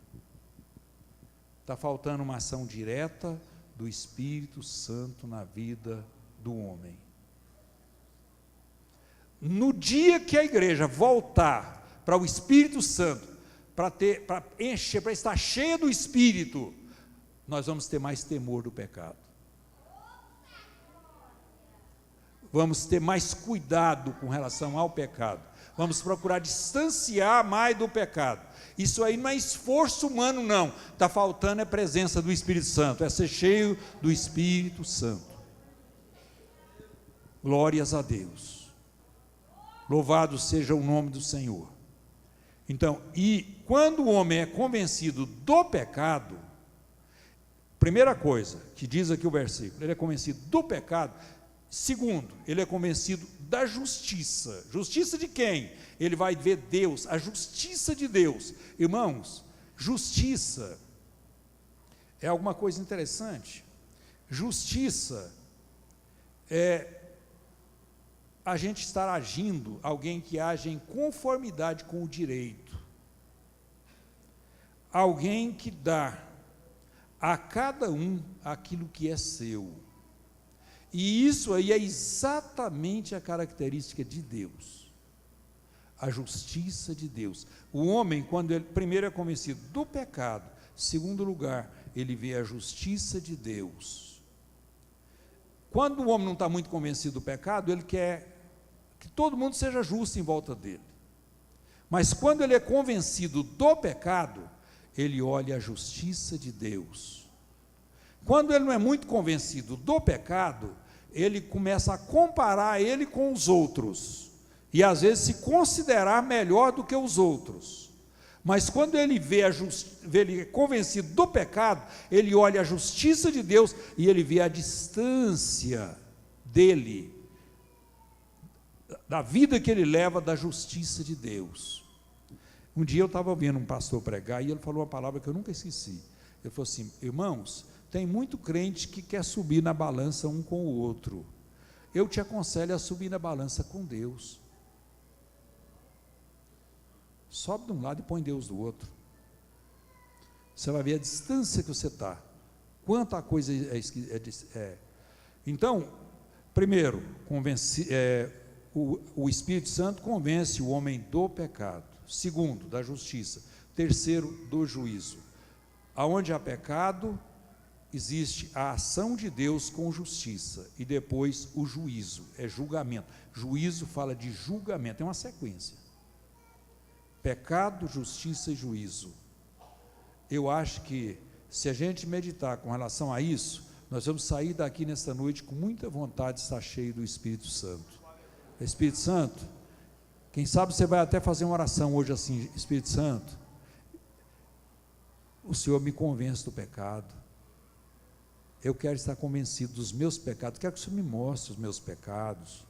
Está faltando uma ação direta do Espírito Santo na vida do homem. No dia que a igreja voltar para o Espírito Santo, para encher, para estar cheia do Espírito, nós vamos ter mais temor do pecado. Vamos ter mais cuidado com relação ao pecado. Vamos procurar distanciar mais do pecado. Isso aí não é esforço humano, não. Está faltando a presença do Espírito Santo, é ser cheio do Espírito Santo. Glórias a Deus. Louvado seja o nome do Senhor. Então, e quando o homem é convencido do pecado, primeira coisa que diz aqui o versículo, ele é convencido do pecado. Segundo, ele é convencido da justiça. Justiça de quem? Ele vai ver Deus, a justiça de Deus. Irmãos, justiça é alguma coisa interessante. Justiça é a gente estar agindo, alguém que age em conformidade com o direito. Alguém que dá a cada um aquilo que é seu. E isso aí é exatamente a característica de Deus, a justiça de Deus. O homem, quando ele primeiro é convencido do pecado, segundo lugar, ele vê a justiça de Deus. Quando o homem não está muito convencido do pecado, ele quer que todo mundo seja justo em volta dele. Mas quando ele é convencido do pecado, ele olha a justiça de Deus. Quando ele não é muito convencido do pecado, ele começa a comparar ele com os outros, e às vezes se considerar melhor do que os outros. Mas quando ele ele é convencido do pecado, ele olha a justiça de Deus, e ele vê a distância dele, da vida que ele leva da justiça de Deus. Um dia eu estava ouvindo um pastor pregar, e ele falou uma palavra que eu nunca esqueci. Ele falou assim: irmãos, tem muito crente que quer subir na balança um com o outro. Eu te aconselho a subir na balança com Deus. Sobe de um lado e põe Deus do outro. Você vai ver a distância que você está. Quanta coisa Então, primeiro, o Espírito Santo convence o homem do pecado. Segundo, da justiça. Terceiro, do juízo. Aonde há pecado, existe a ação de Deus com justiça, e depois o juízo, é julgamento. Juízo fala de julgamento, é uma sequência. Pecado, justiça e juízo. Eu acho que, se a gente meditar com relação a isso, nós vamos sair daqui nesta noite com muita vontade de estar cheio do Espírito Santo. Espírito Santo, quem sabe você vai até fazer uma oração hoje assim: Espírito Santo, o Senhor me convence do pecado. Eu quero estar convencido dos meus pecados. Quero que o Senhor me mostre os meus pecados.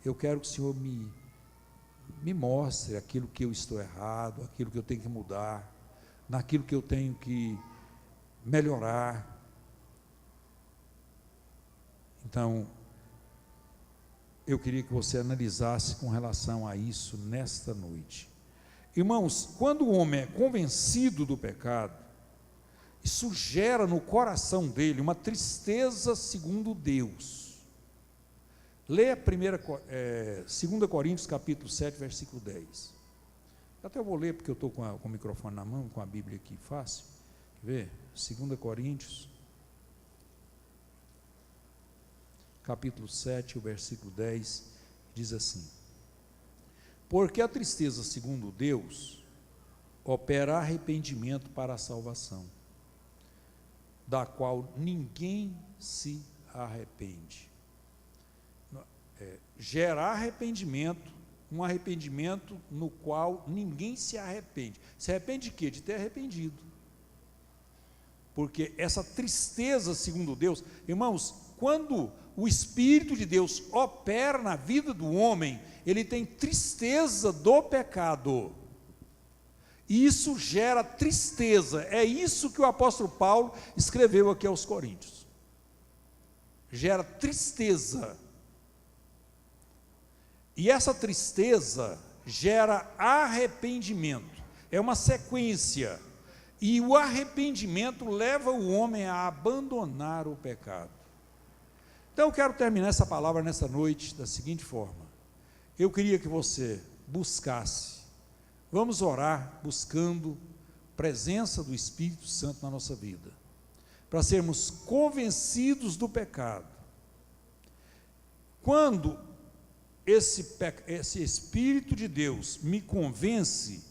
Eu quero que o Senhor me mostre aquilo que eu estou errado, aquilo que eu tenho que mudar, naquilo que eu tenho que melhorar. Então, eu queria que você analisasse com relação a isso nesta noite. Irmãos, quando o homem é convencido do pecado, isso gera no coração dele uma tristeza segundo Deus. Leia 2 Coríntios capítulo 7, versículo 10. Até eu vou ler, porque eu estou com o microfone na mão, com a Bíblia aqui fácil. Quer ver? 2 Coríntios capítulo 7, o versículo 10, diz assim: Porque a tristeza, segundo Deus, opera arrependimento para a salvação, da qual ninguém se arrepende. Gerar arrependimento, um arrependimento no qual ninguém se arrepende. Se arrepende de quê? De ter arrependido. Porque essa tristeza, segundo Deus, irmãos, quando o Espírito de Deus opera na vida do homem, ele tem tristeza do pecado. E isso gera tristeza. É isso que o apóstolo Paulo escreveu aqui aos Coríntios. Gera tristeza. E essa tristeza gera arrependimento. É uma sequência. E o arrependimento leva o homem a abandonar o pecado. Então eu quero terminar essa palavra nessa noite da seguinte forma. Eu queria que você buscasse. Vamos orar buscando presença do Espírito Santo na nossa vida, para sermos convencidos do pecado. Quando esse Espírito de Deus me convence,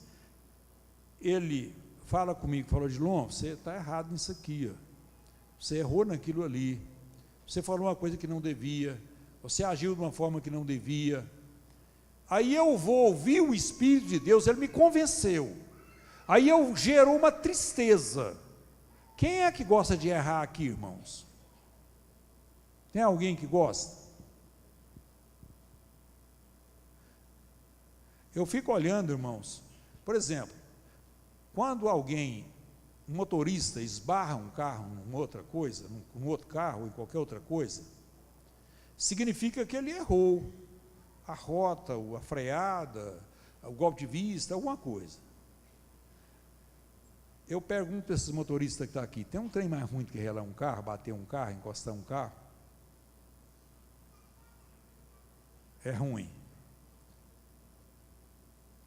ele fala comigo, falou: Odilon, você está errado nisso aqui, ó. Você errou naquilo ali, você falou uma coisa que não devia, você agiu de uma forma que não devia. Aí eu vou ouvir o Espírito de Deus, ele me convenceu, aí gerou uma tristeza. Quem é que gosta de errar aqui, irmãos? Tem alguém que gosta? Eu fico olhando, irmãos, por exemplo, quando alguém, um motorista, esbarra um carro numa outra coisa, num outro carro, em qualquer outra coisa, significa que ele errou a rota, a freada, o golpe de vista, alguma coisa. Eu pergunto para esses motoristas que estão aqui: tem um trem mais ruim do que relar um carro, bater um carro, encostar um carro? É ruim.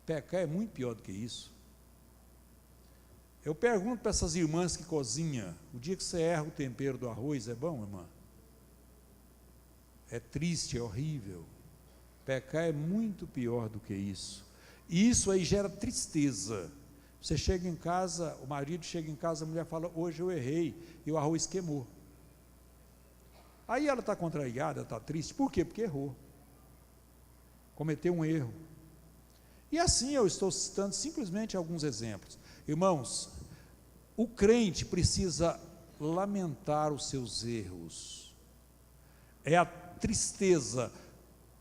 Pecar é muito pior do que isso. Eu pergunto para essas irmãs que cozinham: o dia que você erra o tempero do arroz, é bom, irmã? É triste, é horrível. Pecar é muito pior do que isso. E isso aí gera tristeza. Você chega em casa, o marido chega em casa, a mulher fala: hoje eu errei, e o arroz queimou. Aí ela está contrariada, está triste. Por quê? Porque errou. Cometeu um erro. E assim eu estou citando simplesmente alguns exemplos. Irmãos, o crente precisa lamentar os seus erros. É a tristeza.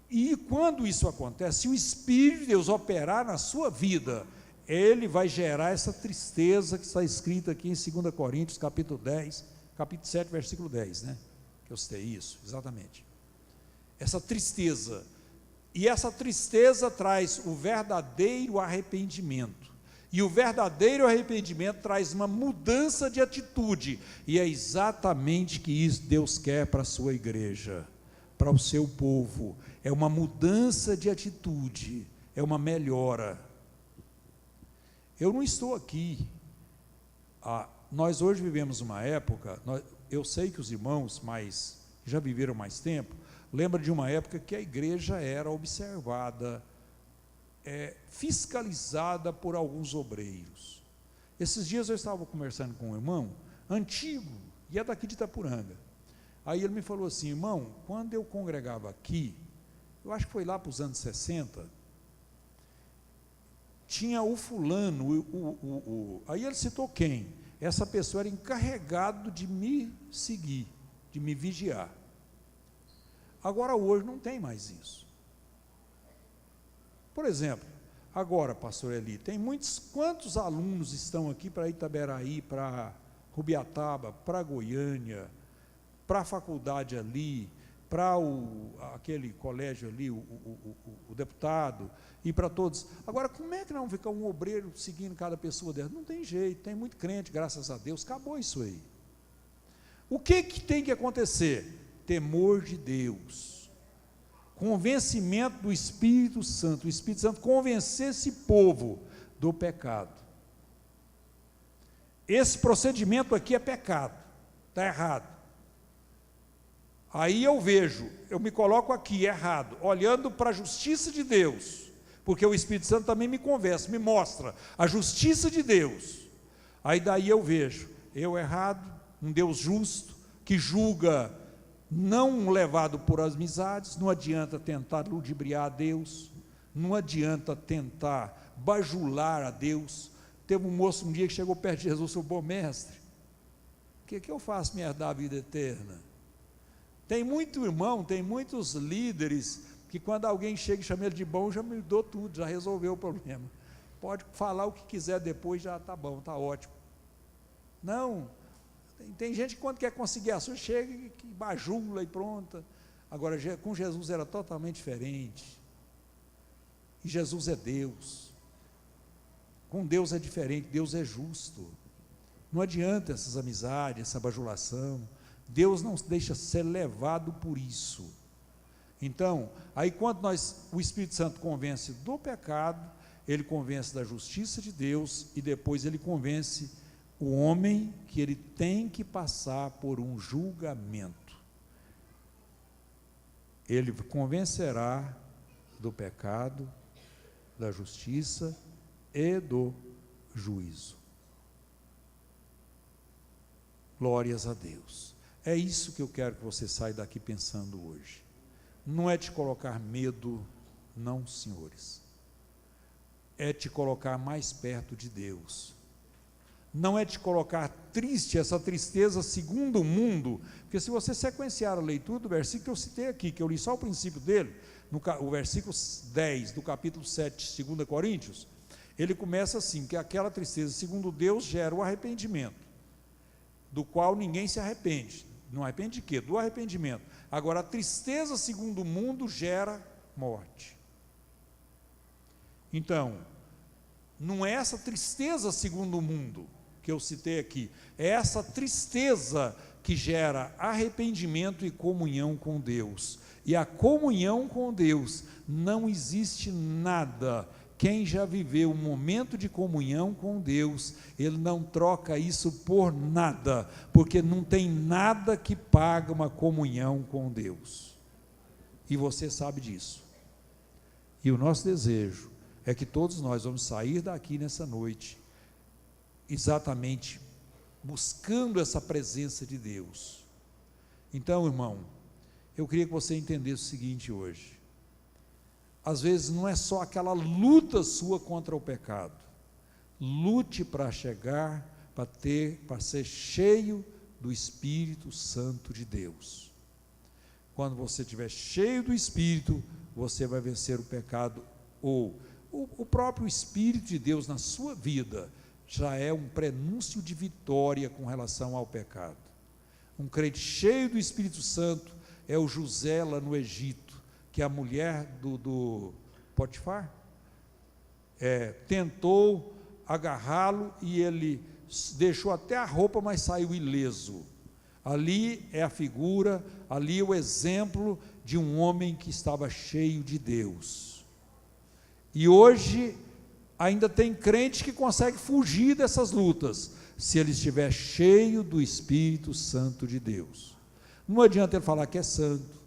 E quando isso acontece, se o Espírito de Deus operar na sua vida, ele vai gerar essa tristeza que está escrita aqui em 2 Coríntios, capítulo 10, capítulo 7, versículo 10, né? Que eu citei isso, exatamente. Essa tristeza. E essa tristeza traz o verdadeiro arrependimento. E o verdadeiro arrependimento traz uma mudança de atitude. E é exatamente que isso Deus quer para a sua igreja, para o seu povo. É uma mudança de atitude, é uma melhora. Eu não estou aqui. Nós hoje vivemos uma época, eu sei que os irmãos já viveram mais tempo, lembra de uma época que a igreja era observada, fiscalizada por alguns obreiros. Esses dias eu estava conversando com um irmão antigo, e é daqui de Itapuranga. Aí ele me falou assim: irmão, quando eu congregava aqui, eu acho que foi lá para os anos 60, tinha o fulano, aí ele citou quem? Essa pessoa era encarregado de me seguir, de me vigiar. Agora hoje não tem mais isso. Por exemplo, agora, pastor Eli, tem quantos alunos estão aqui para Itaberaí, para Rubiataba, para Goiânia, para a faculdade ali, para aquele colégio ali, o deputado, e para todos. Agora, como é que não fica um obreiro seguindo cada pessoa dessa? Não tem jeito, tem muito crente, graças a Deus, acabou isso aí. O que tem que acontecer? Temor de Deus, convencimento do Espírito Santo, o Espírito Santo convencer esse povo do pecado. Esse procedimento aqui é pecado, está errado. Aí eu me coloco aqui errado, olhando para a justiça de Deus, porque o Espírito Santo também me convence, me mostra a justiça de Deus. Aí daí eu vejo, eu errado, um Deus justo, que julga, não levado por amizades. Não adianta tentar ludibriar a Deus, não adianta tentar bajular a Deus. Teve um moço um dia que chegou perto de Jesus e falou: bom mestre, o que eu faço para me herdar a vida eterna? Tem muito irmão, tem muitos líderes, que quando alguém chega e chama ele de bom, já me dou tudo, já resolveu o problema. Pode falar o que quiser depois, já está bom, está ótimo. Não, tem gente que quando quer conseguir a sua, chega e bajula e pronta. Agora, com Jesus era totalmente diferente. E Jesus é Deus. Com Deus é diferente, Deus é justo. Não adianta essas amizades, essa bajulação. Deus não deixa ser levado por isso. Então, aí quando o Espírito Santo convence do pecado, ele convence da justiça de Deus, e depois ele convence o homem que ele tem que passar por um julgamento. Ele convencerá do pecado, da justiça e do juízo. Glórias a Deus. É isso que eu quero que você saia daqui pensando hoje. Não é te colocar medo, não, senhores. É te colocar mais perto de Deus. Não é te colocar triste, essa tristeza segundo o mundo, porque se você sequenciar a leitura do versículo que eu citei aqui, que eu li só o princípio dele, o versículo 10 do capítulo 7 de 2 Coríntios, ele começa assim, que aquela tristeza segundo Deus gera o arrependimento, do qual ninguém se arrepende. Não arrepende de quê? Do arrependimento. Agora, a tristeza segundo o mundo gera morte. Então, não é essa tristeza segundo o mundo que eu citei aqui, é essa tristeza que gera arrependimento e comunhão com Deus. E a comunhão com Deus, não existe nada. Quem já viveu um momento de comunhão com Deus, ele não troca isso por nada, porque não tem nada que paga uma comunhão com Deus, e você sabe disso. E o nosso desejo é que todos nós vamos sair daqui nessa noite, exatamente buscando essa presença de Deus. Então, irmão, eu queria que você entendesse o seguinte hoje: às vezes não é só aquela luta sua contra o pecado. Lute para chegar, para ser cheio do Espírito Santo de Deus. Quando você estiver cheio do Espírito, você vai vencer o pecado, ou o próprio Espírito de Deus na sua vida já é um prenúncio de vitória com relação ao pecado. Um crente cheio do Espírito Santo é o José lá no Egito, que a mulher do Potifar tentou agarrá-lo, e ele deixou até a roupa, mas saiu ileso. Ali é a figura, ali é o exemplo de um homem que estava cheio de Deus. E hoje ainda tem crente que consegue fugir dessas lutas, se ele estiver cheio do Espírito Santo de Deus. Não adianta ele falar que é santo,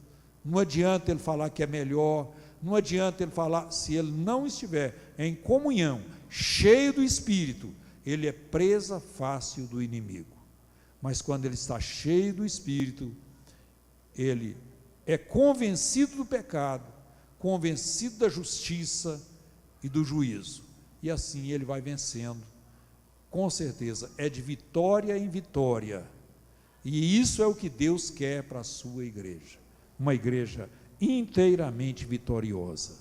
não adianta ele falar que é melhor, não adianta ele falar, se ele não estiver em comunhão, cheio do Espírito, ele é presa fácil do inimigo. Mas quando ele está cheio do Espírito, ele é convencido do pecado, convencido da justiça e do juízo, e assim ele vai vencendo, com certeza, é de vitória em vitória, e isso é o que Deus quer para a sua igreja, uma igreja inteiramente vitoriosa.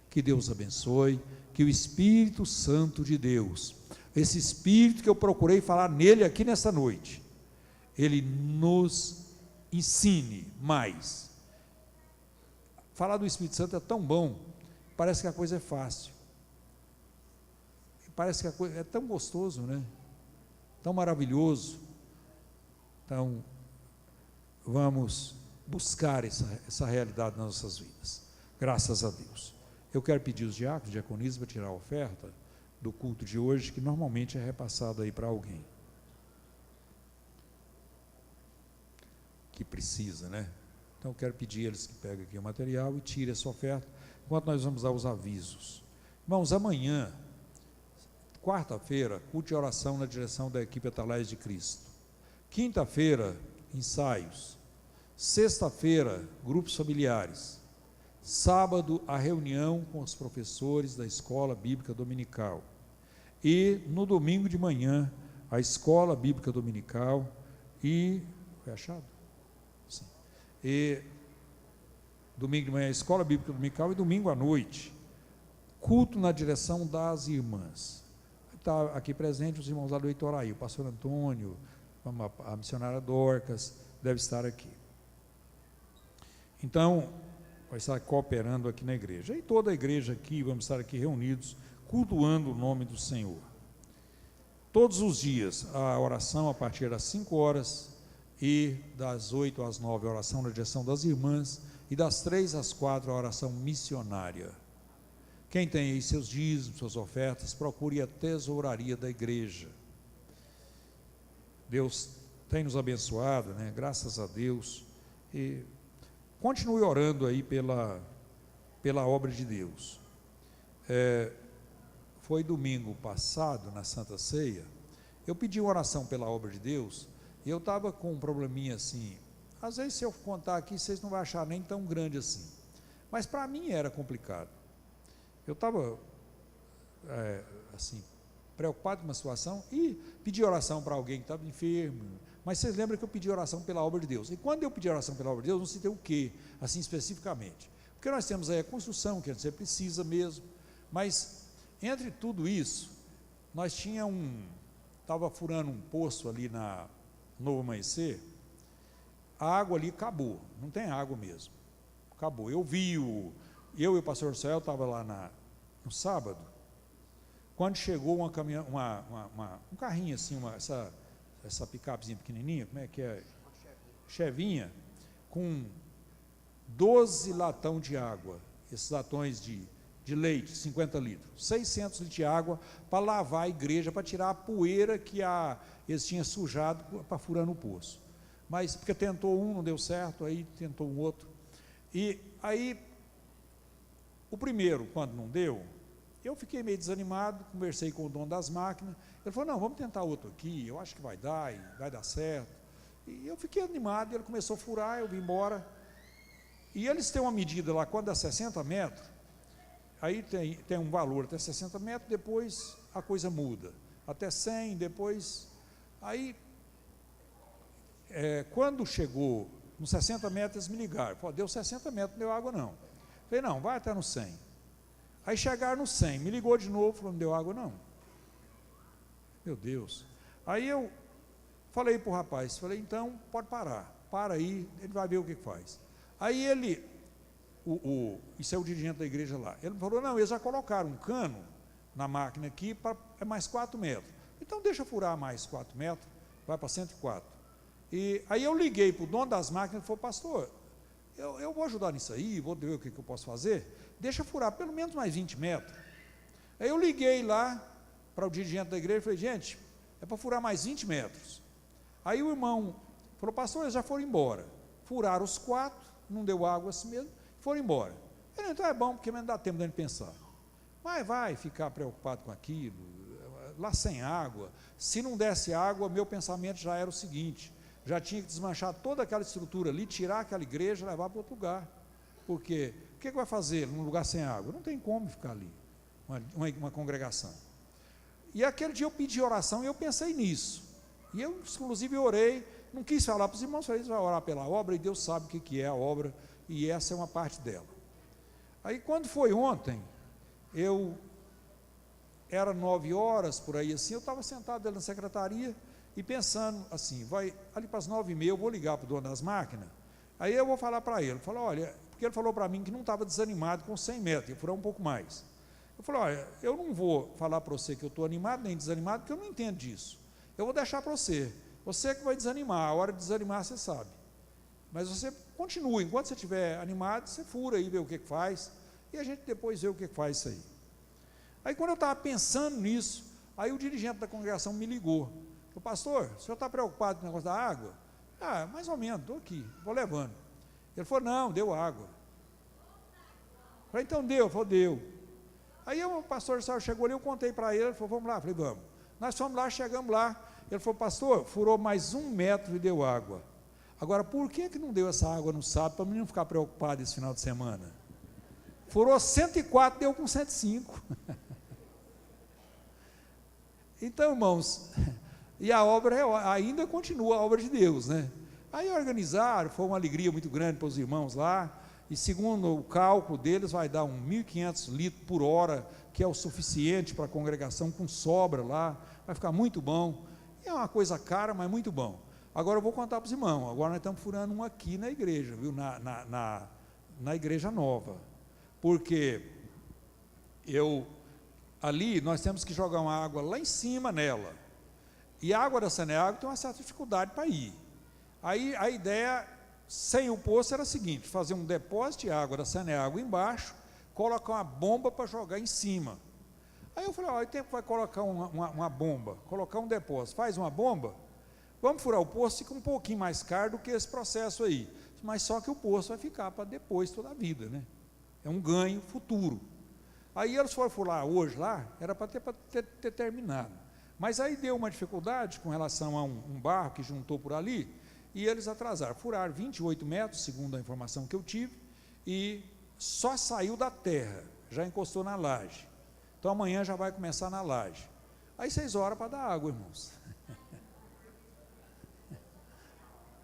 Que Deus abençoe, que o Espírito Santo de Deus, esse Espírito que eu procurei falar nele aqui nessa noite, ele nos ensine mais. Falar do Espírito Santo é tão bom, parece que a coisa é fácil, parece que a coisa é tão gostoso, né? Tão maravilhoso. Então, vamos buscar essa realidade nas nossas vidas, graças a Deus. Eu quero pedir os diáconos, diaconisas, para tirar a oferta do culto de hoje, que normalmente é repassada aí para alguém que precisa, né? Então eu quero pedir eles que peguem aqui o material e tirem essa oferta, enquanto nós vamos dar os avisos. Irmãos, amanhã, quarta-feira, culto de oração na direção da equipe Atalaias de Cristo. Quinta-feira, ensaios. Sexta-feira, grupos familiares. Sábado, a reunião com os professores da Escola Bíblica Dominical. E no domingo de manhã, a Escola Bíblica Dominical e... Foi achado? Sim. E domingo de manhã, a Escola Bíblica Dominical e domingo à noite, culto na direção das irmãs. Está aqui presente os irmãos lá do Itoraí, o pastor Antônio, a missionária Dorcas, deve estar aqui. Então, vai estar cooperando aqui na igreja. E toda a igreja aqui, vamos estar aqui reunidos, cultuando o nome do Senhor. Todos os dias, a oração a partir das 5 horas e das 8 às 9, a oração na direção das irmãs, e das 3 às 4, a oração missionária. Quem tem aí seus dízimos, suas ofertas, procure a tesouraria da igreja. Deus tem nos abençoado, né? Graças a Deus. E continue orando aí pela obra de Deus. Foi domingo passado, na Santa Ceia, eu pedi uma oração pela obra de Deus, e eu estava com um probleminha assim. Às vezes, se eu contar aqui, vocês não vão achar nem tão grande assim. Mas para mim era complicado. Eu estava, assim, preocupado com uma situação e pedi oração para alguém que estava enfermo. Mas vocês lembram que eu pedi oração pela obra de Deus. E quando eu pedi oração pela obra de Deus, não citei o quê, assim especificamente. Porque nós temos aí a construção, que você precisa mesmo. Mas, entre tudo isso, nós estava furando um poço ali na Novo Amanhecer, a água ali acabou, não tem água mesmo, acabou. Eu e o pastor Céu estava lá no sábado, quando chegou um carrinho assim, essa picapezinha pequenininha, como é que é? Chevinha, com 12 latão de água, esses latões de leite, 50 litros, 600 litros de água para lavar a igreja, para tirar a poeira que eles tinham sujado para furar no poço. Mas, porque tentou um, não deu certo, aí tentou um outro. E aí, o primeiro, quando não deu, eu fiquei meio desanimado, conversei com o dono das máquinas, ele falou, não, vamos tentar outro aqui, eu acho que vai dar, e vai dar certo. E eu fiquei animado, ele começou a furar, eu vim embora. E eles têm uma medida lá, quando dá 60 metros, aí tem um valor até 60 metros, depois a coisa muda. Até 100, depois... Aí, quando chegou nos 60 metros, eles me ligaram. Falaram, deu 60 metros, não deu água não. Falei, não, vai até no 100. Aí chegaram no 100, me ligou de novo, falou, não deu água não. Meu Deus. Aí eu falei para o rapaz, falei, então, pode parar. Para aí, ele vai ver o que faz. Aí ele... isso é o dirigente da igreja lá, ele falou, não, eles já colocaram um cano na máquina aqui, é mais 4 metros, então deixa furar mais 4 metros, vai para 104, e aí eu liguei para o dono das máquinas e falei, pastor, eu vou ajudar nisso aí, vou ver o que eu posso fazer, deixa furar pelo menos mais 20 metros, aí eu liguei lá para o dirigente da igreja e falei, gente, é para furar mais 20 metros, aí o irmão falou, pastor, eles já foram embora, furaram os 4, não deu água assim mesmo, foram embora. Ele, então é bom, porque não dá tempo de ele pensar. Mas vai ficar preocupado com aquilo, lá sem água. Se não desse água, meu pensamento já era o seguinte, já tinha que desmanchar toda aquela estrutura ali, tirar aquela igreja e levar para outro lugar. Porque, o que vai fazer num lugar sem água? Não tem como ficar ali, uma congregação. E aquele dia eu pedi oração e eu pensei nisso. E eu, inclusive, orei, não quis falar para os irmãos, falei, vai orar pela obra, e Deus sabe o que é a obra, e essa é uma parte dela. Aí quando foi ontem, era 9 horas, por aí assim, eu estava sentado ali na secretaria, e pensando assim, ali para as 9h30, eu vou ligar para o dono das máquinas, aí eu vou falar para ele, olha, porque ele falou para mim que não estava desanimado com 100 metros, ia furar um pouco mais. Eu falei, olha, eu não vou falar para você que eu estou animado, nem desanimado, porque eu não entendo disso. Eu vou deixar para você que vai desanimar, a hora de desanimar você sabe. Mas você continua, enquanto você estiver animado, você fura aí, vê o que faz, e a gente depois vê o que faz isso aí. Aí quando eu estava pensando nisso, aí o dirigente da congregação me ligou, falou, pastor, o senhor está preocupado com o negócio da água? Ah, mais ou menos, estou aqui, vou levando. Ele falou, não, deu água. Eu falei, então deu? Ele falou, deu. Aí o pastor chegou ali, eu contei para ele falou, vamos lá, eu falei, vamos. Nós fomos lá, chegamos lá, ele falou, pastor, furou mais 1 metro e deu água. Agora, por que não deu essa água no sábado, para o menino ficar preocupado esse final de semana? Furou 104, deu com 105. Então, irmãos, e a obra ainda continua, a obra de Deus, né? Aí organizaram, foi uma alegria muito grande para os irmãos lá, e segundo o cálculo deles, vai dar 1.500 litros por hora, que é o suficiente para a congregação, com sobra lá, vai ficar muito bom. É uma coisa cara, mas muito bom. Agora eu vou contar para os irmãos, agora nós estamos furando um aqui na igreja, viu? Na igreja nova, porque ali nós temos que jogar uma água lá em cima nela, e a água da Saneago tem uma certa dificuldade para ir. Aí a ideia, sem o poço, era a seguinte, fazer um depósito de água da Saneago embaixo, colocar uma bomba para jogar em cima. Aí eu falei, o tempo vai colocar uma bomba, colocar um depósito, faz uma bomba, vamos furar o poço, fica um pouquinho mais caro do que esse processo aí, mas só que o poço vai ficar para depois toda a vida, né? É um ganho futuro. Aí eles foram furar hoje lá, era para ter terminado, mas aí deu uma dificuldade com relação a um barro que juntou por ali, e eles atrasaram, furaram 28 metros, segundo a informação que eu tive, e só saiu da terra, já encostou na laje. Então amanhã já vai começar na laje. Aí 6 horas para dar água, irmãos.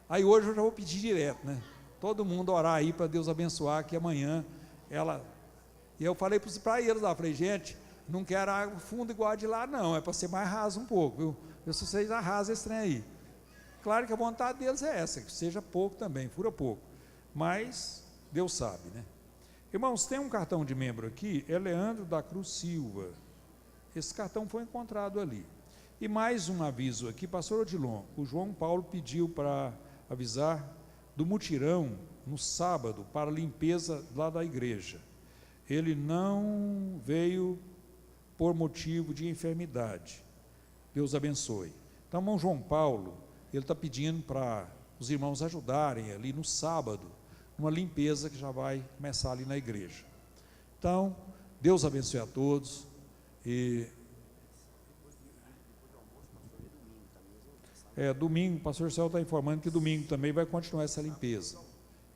Aí hoje eu já vou pedir direto, né? Todo mundo orar aí para Deus abençoar, que amanhã E eu falei para eles lá, falei, gente, não quero água funda igual a de lá, não, é para ser mais raso um pouco, viu? Eu se vocês arrasam esse trem aí. Claro que a vontade deles é essa, que seja pouco também, fura pouco. Mas Deus sabe, né? Irmãos, tem um cartão de membro aqui, é Leandro da Cruz Silva. Esse cartão foi encontrado ali. E mais um aviso aqui, pastor Odilon, o João Paulo pediu para avisar do mutirão no sábado para limpeza lá da igreja. Ele não veio por motivo de enfermidade. Deus abençoe. Então, irmão João Paulo, ele está pedindo para os irmãos ajudarem ali no sábado, uma limpeza que já vai começar ali na igreja. Então, Deus abençoe a todos. E domingo, o pastor Céu está informando que domingo também vai continuar essa limpeza.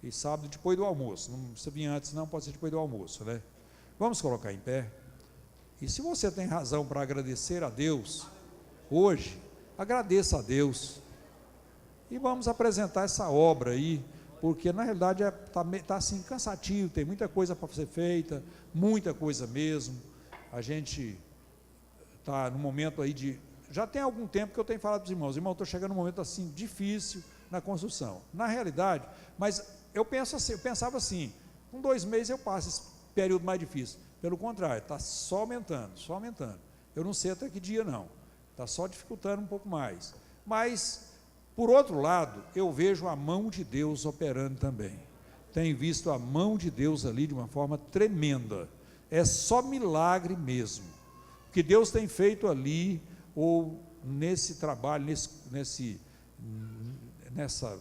E sábado depois do almoço, não precisa vir antes, não, pode ser depois do almoço, né? Vamos colocar em pé. E se você tem razão para agradecer a Deus, hoje, agradeça a Deus. E vamos apresentar essa obra aí, porque na realidade está assim cansativo, tem muita coisa para ser feita, muita coisa mesmo. A gente está no momento aí já tem algum tempo que eu tenho falado para os irmãos, estou chegando num momento assim difícil na construção. Na realidade, mas eu pensava assim, com 2 meses eu passo esse período mais difícil. Pelo contrário, está só aumentando, só aumentando. Eu não sei até que dia não, está só dificultando um pouco mais. Mas, por outro lado, eu vejo a mão de Deus operando também. Tenho visto a mão de Deus ali de uma forma tremenda. É só milagre mesmo. O que Deus tem feito ali, ou nesse trabalho, nessa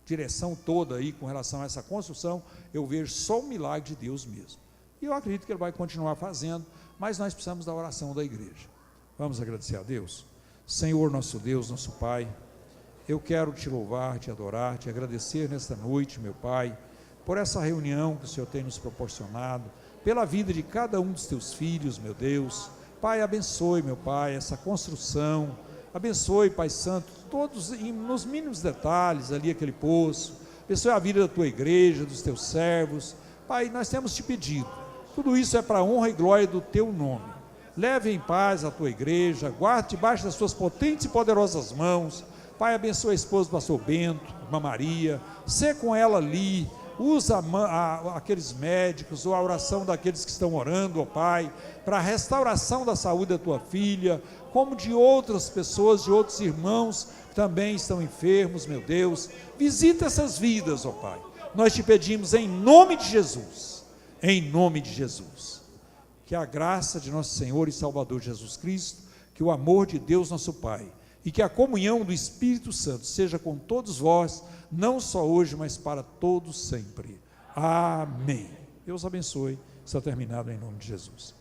direção toda aí com relação a essa construção, eu vejo só o milagre de Deus mesmo. E eu acredito que Ele vai continuar fazendo, mas nós precisamos da oração da igreja. Vamos agradecer a Deus. Senhor nosso Deus, nosso Pai, eu quero te louvar, te adorar, te agradecer nesta noite, meu Pai, por essa reunião que o Senhor tem nos proporcionado, pela vida de cada um dos teus filhos, meu Deus. Pai, abençoe, meu Pai, essa construção, abençoe, Pai Santo, todos nos mínimos detalhes, ali aquele poço, abençoe a vida da tua igreja, dos teus servos. Pai, nós temos te pedido, tudo isso é para a honra e glória do teu nome. Leve em paz a tua igreja, guarde debaixo das tuas potentes e poderosas mãos. Pai, abençoe a esposa do pastor Bento, irmã Maria, sê com ela ali, usa aqueles médicos, ou a oração daqueles que estão orando, ó Pai, para a restauração da saúde da tua filha, como de outras pessoas, de outros irmãos que também estão enfermos, meu Deus. Visita essas vidas, ó Pai. Nós te pedimos em nome de Jesus, que a graça de nosso Senhor e Salvador Jesus Cristo, que o amor de Deus nosso Pai, e que a comunhão do Espírito Santo seja com todos vós, não só hoje, mas para todos sempre. Amém. Deus abençoe. Está terminado em nome de Jesus.